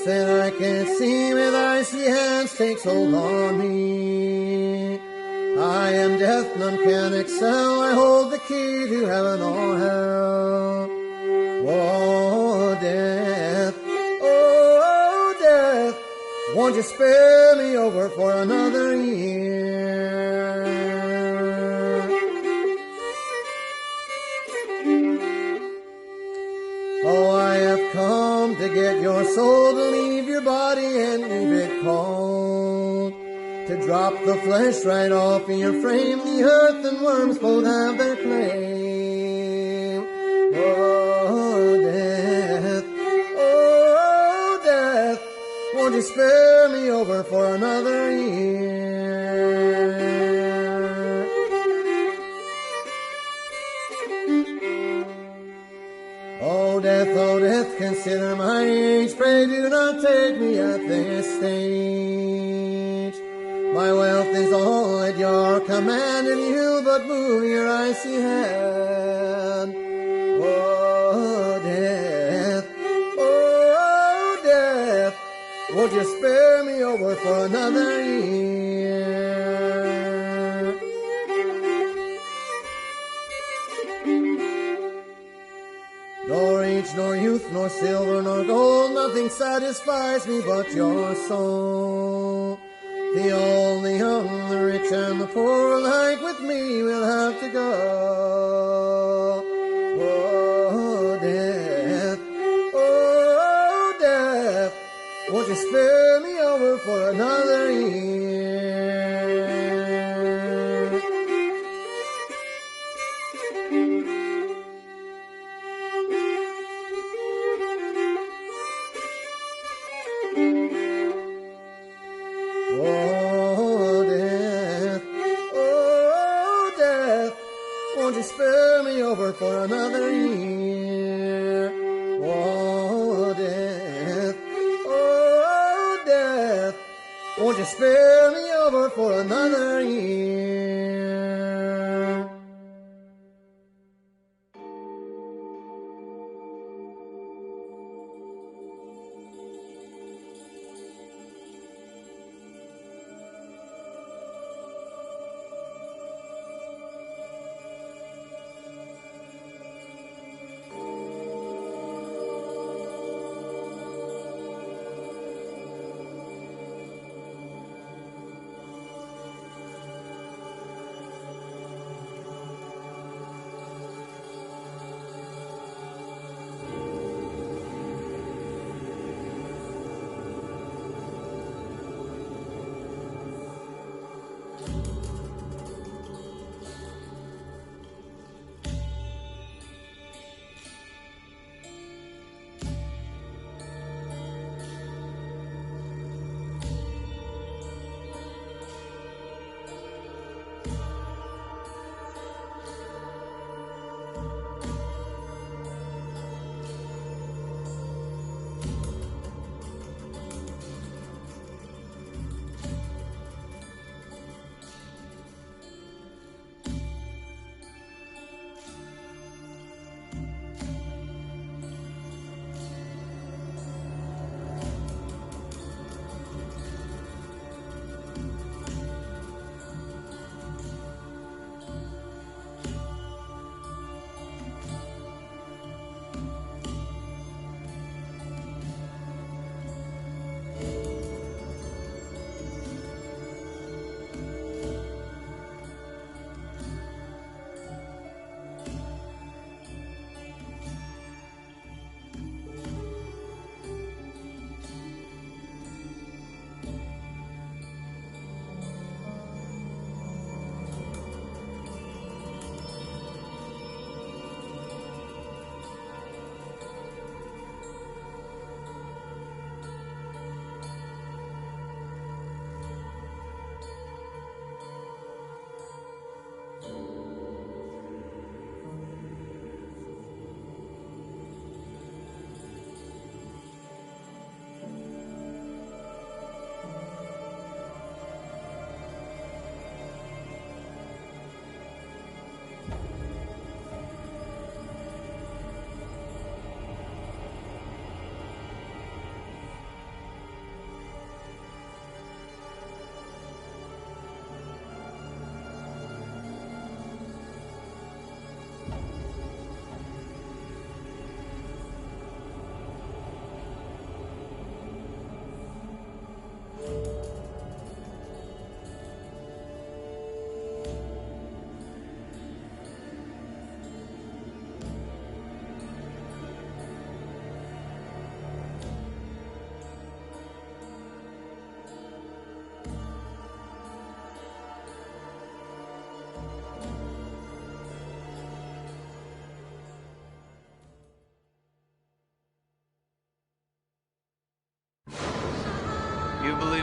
that I can't see with icy hands takes hold on me. I am death, none can excel. I hold the key to heaven or hell. Oh, death, oh, death, won't you spare me over for another year? Oh, I have come to get your soul, to leave your body and leave it cold, to drop the flesh right off in your frame. The earth and worms both have their claim. Oh, death, oh, death, won't you spare me over for another year? Oh, death, consider my age. Pray do not take me at this stage. My wealth is all at your command, and you but move your icy hand. Oh, death, won't you spare me over for another year? Nor age, nor youth, nor silver, nor gold, nothing satisfies me but your soul. The old, the young, the rich, and the poor, alike with me, will have to go. Oh, death, won't you spare me over for another year? Won't you spare me over for another year? Oh, death, won't you spare me over for another year?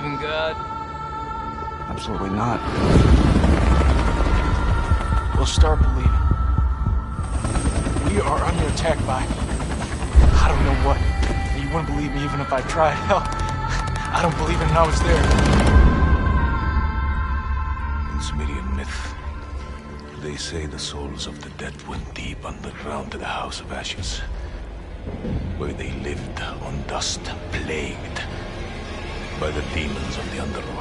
believe in God? Absolutely not. We'll start believing. We are under attack by... I don't know what. You wouldn't believe me even if I tried. Hell, I don't believe it and I was there. In Sumerian myth, they say the souls of the dead went deep underground to the House of Ashes, where they lived on dust, plagued by the demons of the underworld.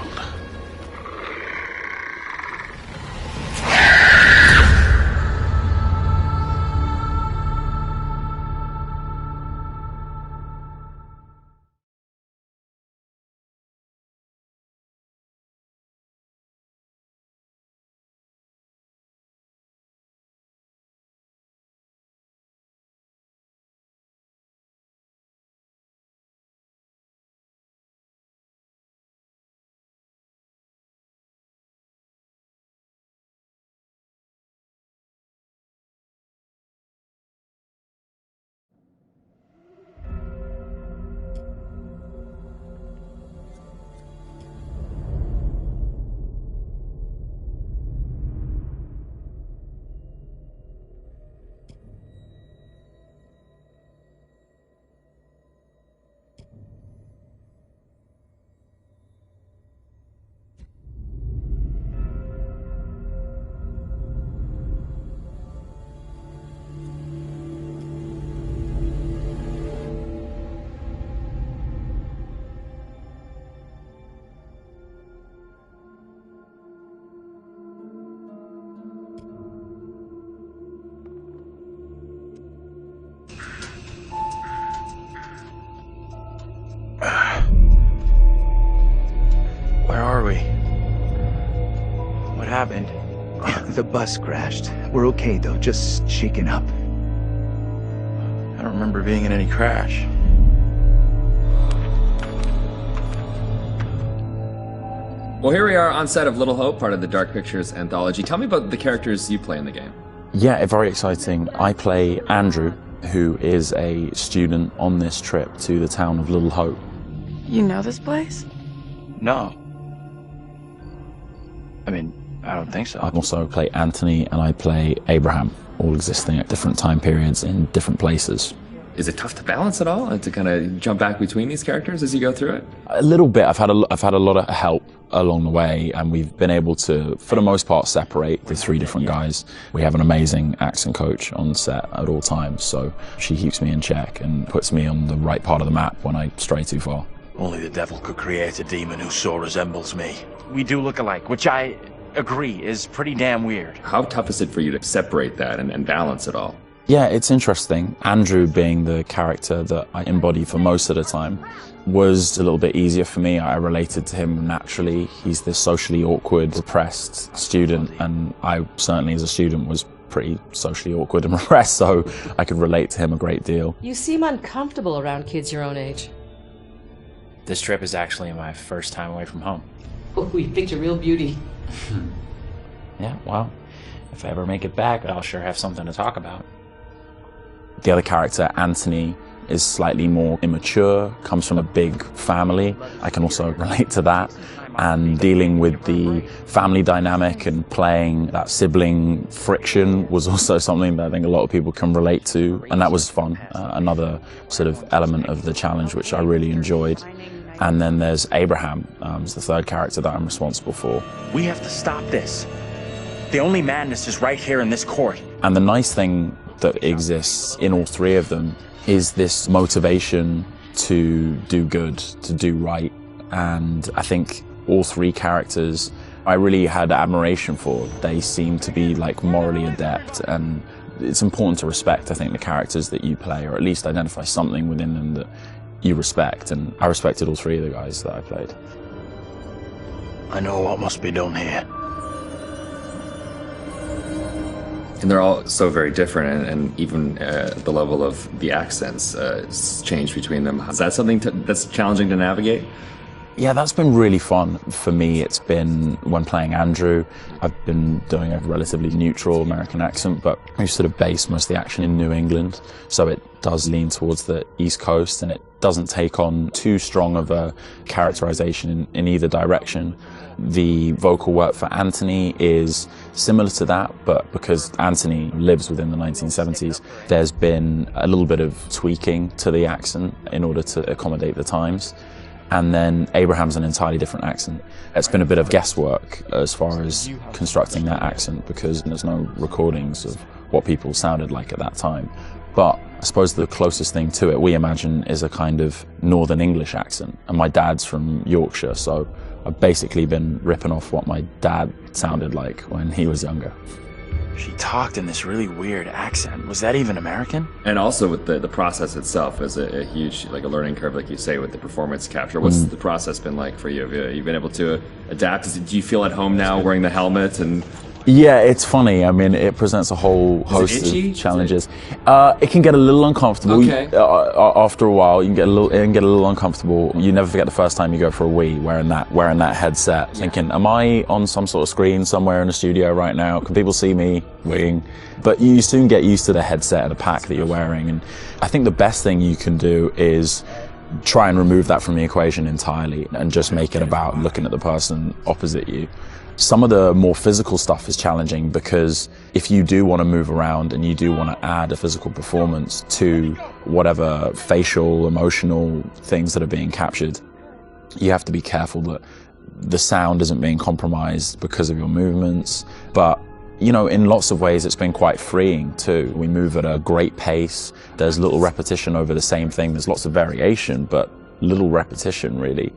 Where are we? What happened? The bus crashed. We're okay, though. Just shaken up. I don't remember being in any crash. Well, here we are on set of Little Hope, part of the Dark Pictures anthology. Tell me about the characters you play in the game. Yeah, very exciting. I play Andrew, who is a student on this trip to the town of Little Hope. You know this place? No. I mean, I don't think so. I also play Anthony and I play Abraham, all existing at different time periods in different places. Is it tough to balance at all, and to kind of jump back between these characters as you go through it? A little bit. I've had a lot of help along the way, and we've been able to, for the most part, separate the three different guys. We have an amazing accent coach on set at all times, so she keeps me in check and puts me on the right part of the map when I stray too far. Only the devil could create a demon who so resembles me. We do look alike, which I agree is pretty damn weird. How tough is it for you to separate that and balance it all? Yeah, it's interesting. Andrew, being the character that I embody for most of the time, was a little bit easier for me. I related to him naturally. He's this socially awkward, repressed student, and I certainly as a student was pretty socially awkward and repressed, so I could relate to him a great deal. You seem uncomfortable around kids your own age. This trip is actually my first time away from home. Oh, you picked a real beauty. Yeah, well, if I ever make it back, I'll sure have something to talk about. The other character, Anthony, is slightly more immature, comes from a big family. I can also relate to that. And dealing with the family dynamic and playing that sibling friction was also something that I think a lot of people can relate to. And that was fun. Another sort of element of the challenge, which I really enjoyed. And then there's Abraham, is the third character that I'm responsible for. We have to stop this. The only madness is right here in this court. And the nice thing that exists in all three of them is this motivation to do good, to do right. And I think all three characters I really had admiration for. They seem to be like morally adept, and it's important to respect, I think, the characters that you play, or at least identify something within them that you respect, and I respected all three of the guys that I played. I know what must be done here. And they're all so very different, and even the level of the accents changed between them. Is that something that's challenging to navigate? Yeah, that's been really fun. For me, it's been when playing Andrew, I've been doing a relatively neutral American accent, but we sort of base most of the action in New England, so it does lean towards the East Coast, and it doesn't take on too strong of a characterization in either direction. The vocal work for Anthony is similar to that, but because Anthony lives within the 1970s, there's been a little bit of tweaking to the accent in order to accommodate the times. And then Abraham's an entirely different accent. It's been a bit of guesswork as far as constructing that accent because there's no recordings of what people sounded like at that time. But I suppose the closest thing to it we imagine is a kind of Northern English accent. And my dad's from Yorkshire, so I've basically been ripping off what my dad sounded like when he was younger. She talked in this really weird accent. Was that even American? And also with the process itself is a huge, like a learning curve, like you say, with the performance capture. What's the process been like for you? Have you been able to adapt? Do you feel at home now wearing the helmet and... Yeah, it's funny. I mean, it presents a whole host of challenges. It can get a little uncomfortable. Okay. After a while, it can get a little uncomfortable. You never forget the first time you go for a wee wearing that headset, thinking, am I on some sort of screen somewhere in a studio right now? Can people see me weeing? But you soon get used to the headset and the pack that you're wearing. And I think the best thing you can do is try and remove that from the equation entirely and just make it about looking at the person opposite you. Some of the more physical stuff is challenging because if you do want to move around and you do want to add a physical performance to whatever facial, emotional things that are being captured, you have to be careful that the sound isn't being compromised because of your movements. But, you know, in lots of ways it's been quite freeing too. We move at a great pace. There's little repetition over the same thing. There's lots of variation, but little repetition really.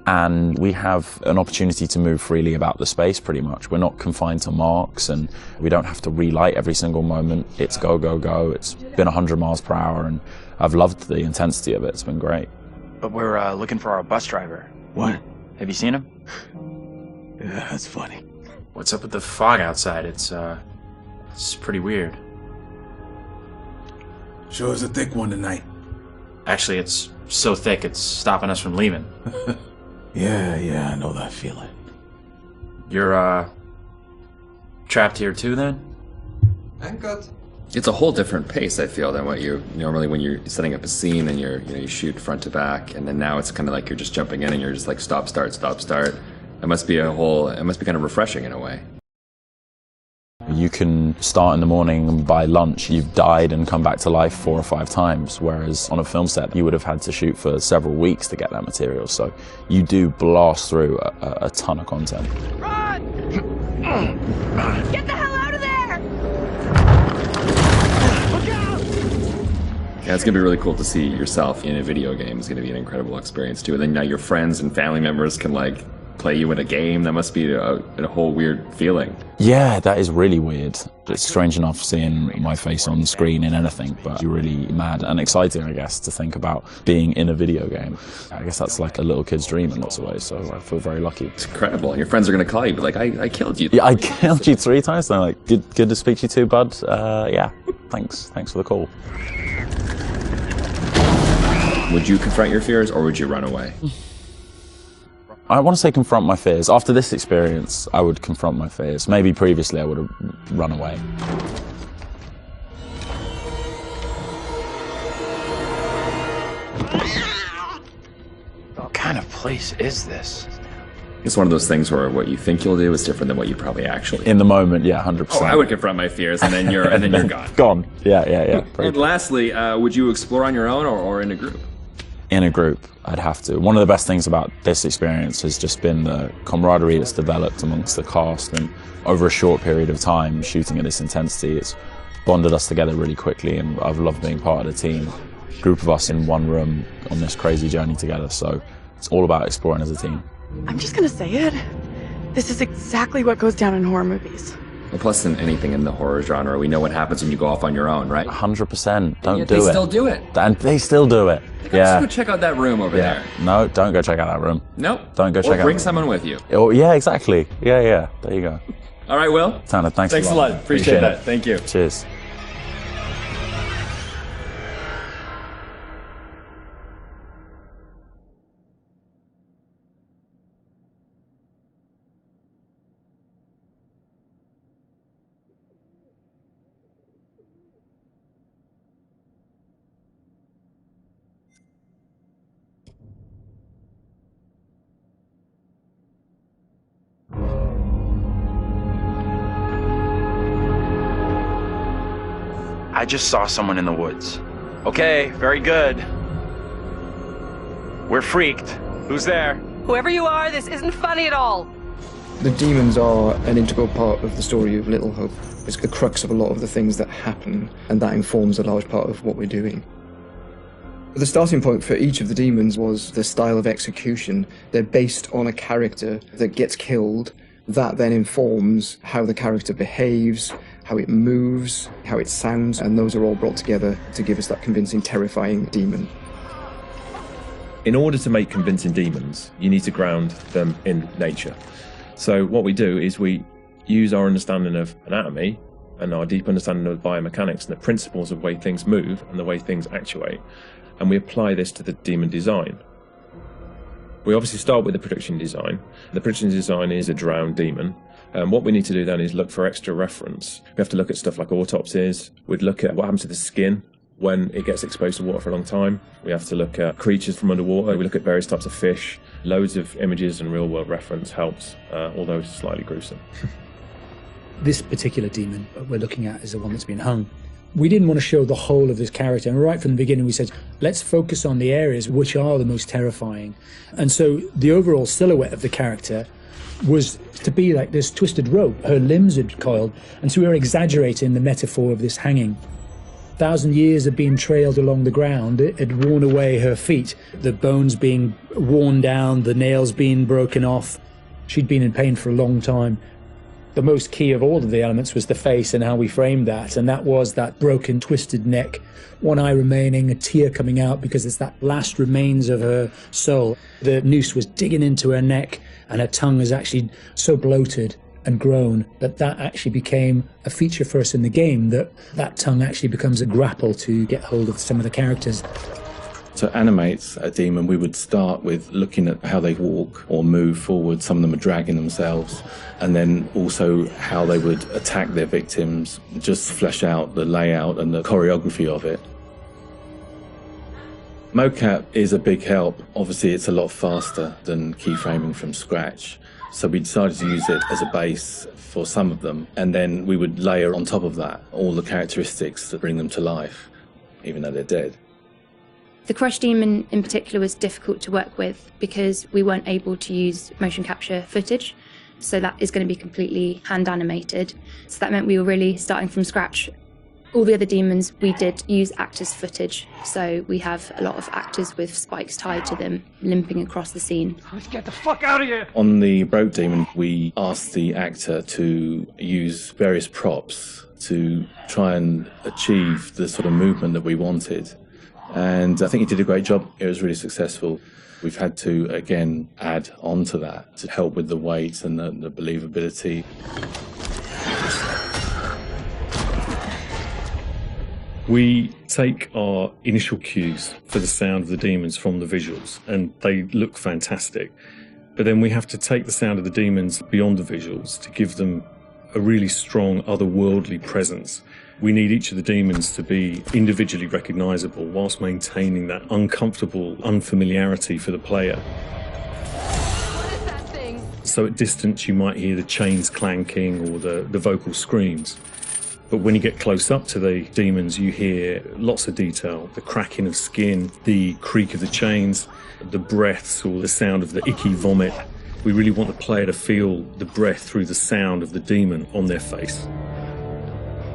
And we have an opportunity to move freely about the space pretty much. We're not confined to marks and we don't have to relight every single moment. It's go, go, go. It's been 100 miles per hour and I've loved the intensity of it. It's been great. But we're looking for our bus driver. What? Have you seen him? Yeah, that's funny. What's up with the fog outside? It's pretty weird. Sure is a thick one tonight. Actually, it's so thick it's stopping us from leaving. Yeah, I know that feeling. You're, trapped here too, then? I'm good. It's a whole different pace, I feel, than what you normally when you're setting up a scene and you shoot front to back, and then now it's kind of like you're just jumping in and you're just like stop, start, stop, start. It must be kind of refreshing in a way. You can start in the morning and by lunch you've died and come back to life 4 or 5 times, whereas on a film set you would have had to shoot for several weeks to get that material. So you do blast through a ton of content. Run! Get the hell out of there! Look out! Yeah, it's gonna be really cool to see yourself in a video game. It's gonna be an incredible experience too. And then now your friends and family members can like play you in a game. That must be a whole weird feeling. Yeah, that is really weird. It's strange enough seeing my face on the screen in anything, but you're really mad and exciting, I guess, to think about being in a video game. I guess that's like a little kid's dream in lots of ways, so I feel very lucky. It's incredible. And your friends are going to call you, be like, I killed you. Yeah, I killed you 3 times. They're like, good to speak to you too, bud. Yeah, thanks for the call. Would you confront your fears or would you run away? I want to say confront my fears. After this experience, I would confront my fears. Maybe previously I would have run away. What kind of place is this? It's one of those things where what you think you'll do is different than what you probably actually. In the moment, yeah, 100%. Oh, I would confront my fears, and then you're gone. Gone. Yeah. And lastly, would you explore on your own or in a group? In a group, I'd have to. One of the best things about this experience has just been the camaraderie that's developed amongst the cast, and over a short period of time shooting at this intensity, it's bonded us together really quickly, and I've loved being part of the team. A group of us in one room on this crazy journey together, so it's all about exploring as a team. I'm just gonna say it. This is exactly what goes down in horror movies. Well, plus than anything in the horror genre, we know what happens when you go off on your own, right? 100%. Don't do it. They still do it. And they still do it. Let's go check out that room over there. No, don't go check out that room. Nope. Don't go check out. Or bring someone with you. Oh, yeah, exactly. Yeah. There you go. All right, Will. Tanner, thanks a lot. Appreciate that. Thank you. Cheers. I just saw someone in the woods. Okay, very good. We're freaked. Who's there? Whoever you are, this isn't funny at all. The demons are an integral part of the story of Little Hope. It's the crux of a lot of the things that happen, and that informs a large part of what we're doing. The starting point for each of the demons was the style of execution. They're based on a character that gets killed. That then informs how the character behaves, how it moves, how it sounds, and those are all brought together to give us that convincing, terrifying demon. In order to make convincing demons, you need to ground them in nature. So what we do is we use our understanding of anatomy and our deep understanding of biomechanics and the principles of the way things move and the way things actuate, and we apply this to the demon design. We obviously start with the production design. The production design is a drowned demon. What we need to do then is look for extra reference. We have to look at stuff like autopsies. We'd look at what happens to the skin when it gets exposed to water for a long time. We have to look at creatures from underwater. We look at various types of fish. Loads of images and real-world reference helps, although it's slightly gruesome. This particular demon we're looking at is the one that's been hung. We didn't want to show the whole of this character, and right from the beginning we said, let's focus on the areas which are the most terrifying. And so the overall silhouette of the character was to be like this twisted rope. Her limbs had coiled, and so we were exaggerating the metaphor of this hanging. 1,000 years of being trailed along the ground, it had worn away her feet, the bones being worn down, the nails being broken off. She'd been in pain for a long time. The most key of all of the elements was the face and how we framed that, and that was that broken, twisted neck, one eye remaining, a tear coming out because it's that last remains of her soul. The noose was digging into her neck, and her tongue is actually so bloated and grown that actually became a feature for us in the game, that tongue actually becomes a grapple to get hold of some of the characters. To animate a demon, we would start with looking at how they walk or move forward. Some of them are dragging themselves, and then also how they would attack their victims, just flesh out the layout and the choreography of it. Mocap is a big help. Obviously, it's a lot faster than keyframing from scratch. So we decided to use it as a base for some of them, and then we would layer on top of that all the characteristics that bring them to life, even though they're dead. The Crush Demon in particular was difficult to work with because we weren't able to use motion capture footage, so that is going to be completely hand animated. So that meant we were really starting from scratch. All the other demons, we did use actors' footage, so we have a lot of actors with spikes tied to them, limping across the scene. Let's get the fuck out of here! On the Broke Demon, we asked the actor to use various props to try and achieve the sort of movement that we wanted. And I think he did a great job. It was really successful. We've had to, again, add on to that to help with the weight and the believability. We take our initial cues for the sound of the demons from the visuals, and they look fantastic. But then we have to take the sound of the demons beyond the visuals to give them a really strong otherworldly presence. We need each of the demons to be individually recognisable whilst maintaining that uncomfortable unfamiliarity for the player. What is that thing? So at distance you might hear the chains clanking or the vocal screams. But when you get close up to the demons, you hear lots of detail, the cracking of skin, the creak of the chains, the breaths or the sound of the icky vomit. We really want the player to feel the breath through the sound of the demon on their face.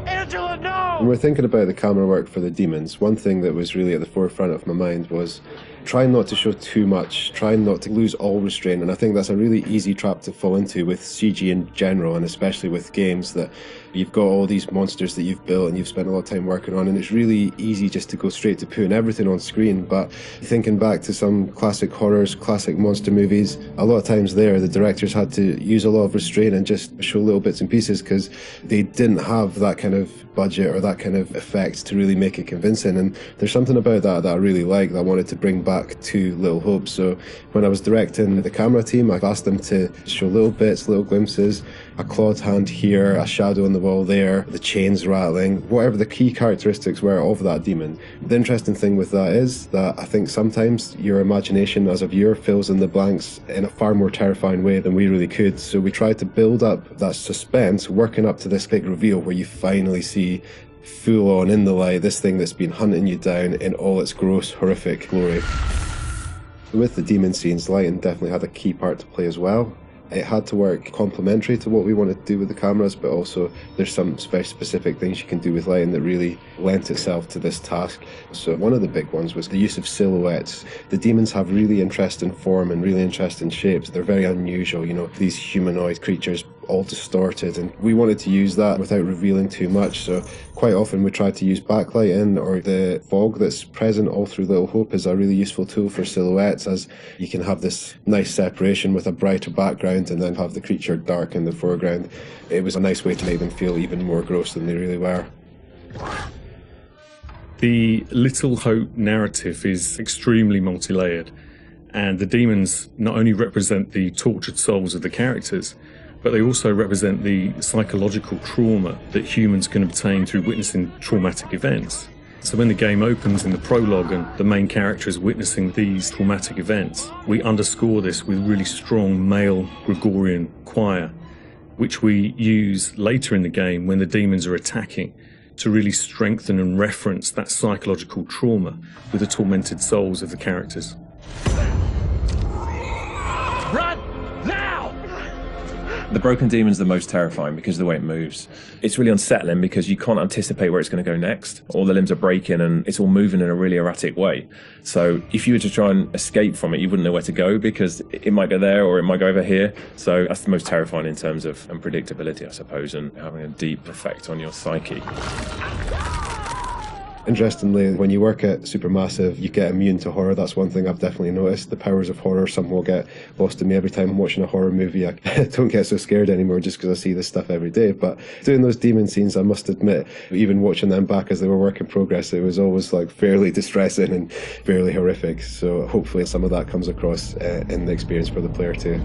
Angela, no! When we're thinking about the camera work for the demons, one thing that was really at the forefront of my mind was trying not to show too much, trying not to lose all restraint, and I think that's a really easy trap to fall into with CG in general, and especially with games that you've got all these monsters that you've built and you've spent a lot of time working on, and it's really easy just to go straight to putting everything on screen. But thinking back to some classic horrors, classic monster movies, a lot of times there the directors had to use a lot of restraint and just show little bits and pieces because they didn't have that kind of budget or that kind of effect to really make it convincing. And there's something about that I really like that I wanted to bring back to Little Hope. So when I was directing the camera team, I asked them to show little bits, little glimpses, a clawed hand here, a shadow on the wall there, the chains rattling, whatever the key characteristics were of that demon. The interesting thing with that is that I think sometimes your imagination as a viewer fills in the blanks in a far more terrifying way than we really could. So we tried to build up that suspense, working up to this big reveal where you finally see full on in the light, this thing that's been hunting you down in all its gross, horrific glory. With the demon scenes, lighting definitely had a key part to play as well. It had to work complementary to what we wanted to do with the cameras, but also there's some very specific things you can do with lighting that really lent itself to this task. So one of the big ones was the use of silhouettes. The demons have really interesting form and really interesting shapes. They're very unusual, you know, these humanoid creatures all distorted, and we wanted to use that without revealing too much. So quite often we tried to use backlighting, or the fog that's present all through Little Hope is a really useful tool for silhouettes, as you can have this nice separation with a brighter background and then have the creature dark in the foreground. It was a nice way to make them feel even more gross than they really were. The Little Hope narrative is extremely multi-layered, and the demons not only represent the tortured souls of the characters, but they also represent the psychological trauma that humans can obtain through witnessing traumatic events. So when the game opens in the prologue and the main character is witnessing these traumatic events, we underscore this with really strong male Gregorian choir, which we use later in the game when the demons are attacking, to really strengthen and reference that psychological trauma with the tormented souls of the characters. Run! Now! The broken demon's the most terrifying because of the way it moves. It's really unsettling because you can't anticipate where it's going to go next. All the limbs are breaking and it's all moving in a really erratic way. So if you were to try and escape from it, you wouldn't know where to go because it might go there or it might go over here. So that's the most terrifying in terms of unpredictability, I suppose, and having a deep effect on your psyche. Interestingly, when you work at Supermassive, you get immune to horror. That's one thing I've definitely noticed. The powers of horror somehow get lost in me every time I'm watching a horror movie. I don't get so scared anymore just because I see this stuff every day. But doing those demon scenes, I must admit, even watching them back as they were work in progress, it was always like fairly distressing and fairly horrific. So hopefully some of that comes across in the experience for the player too.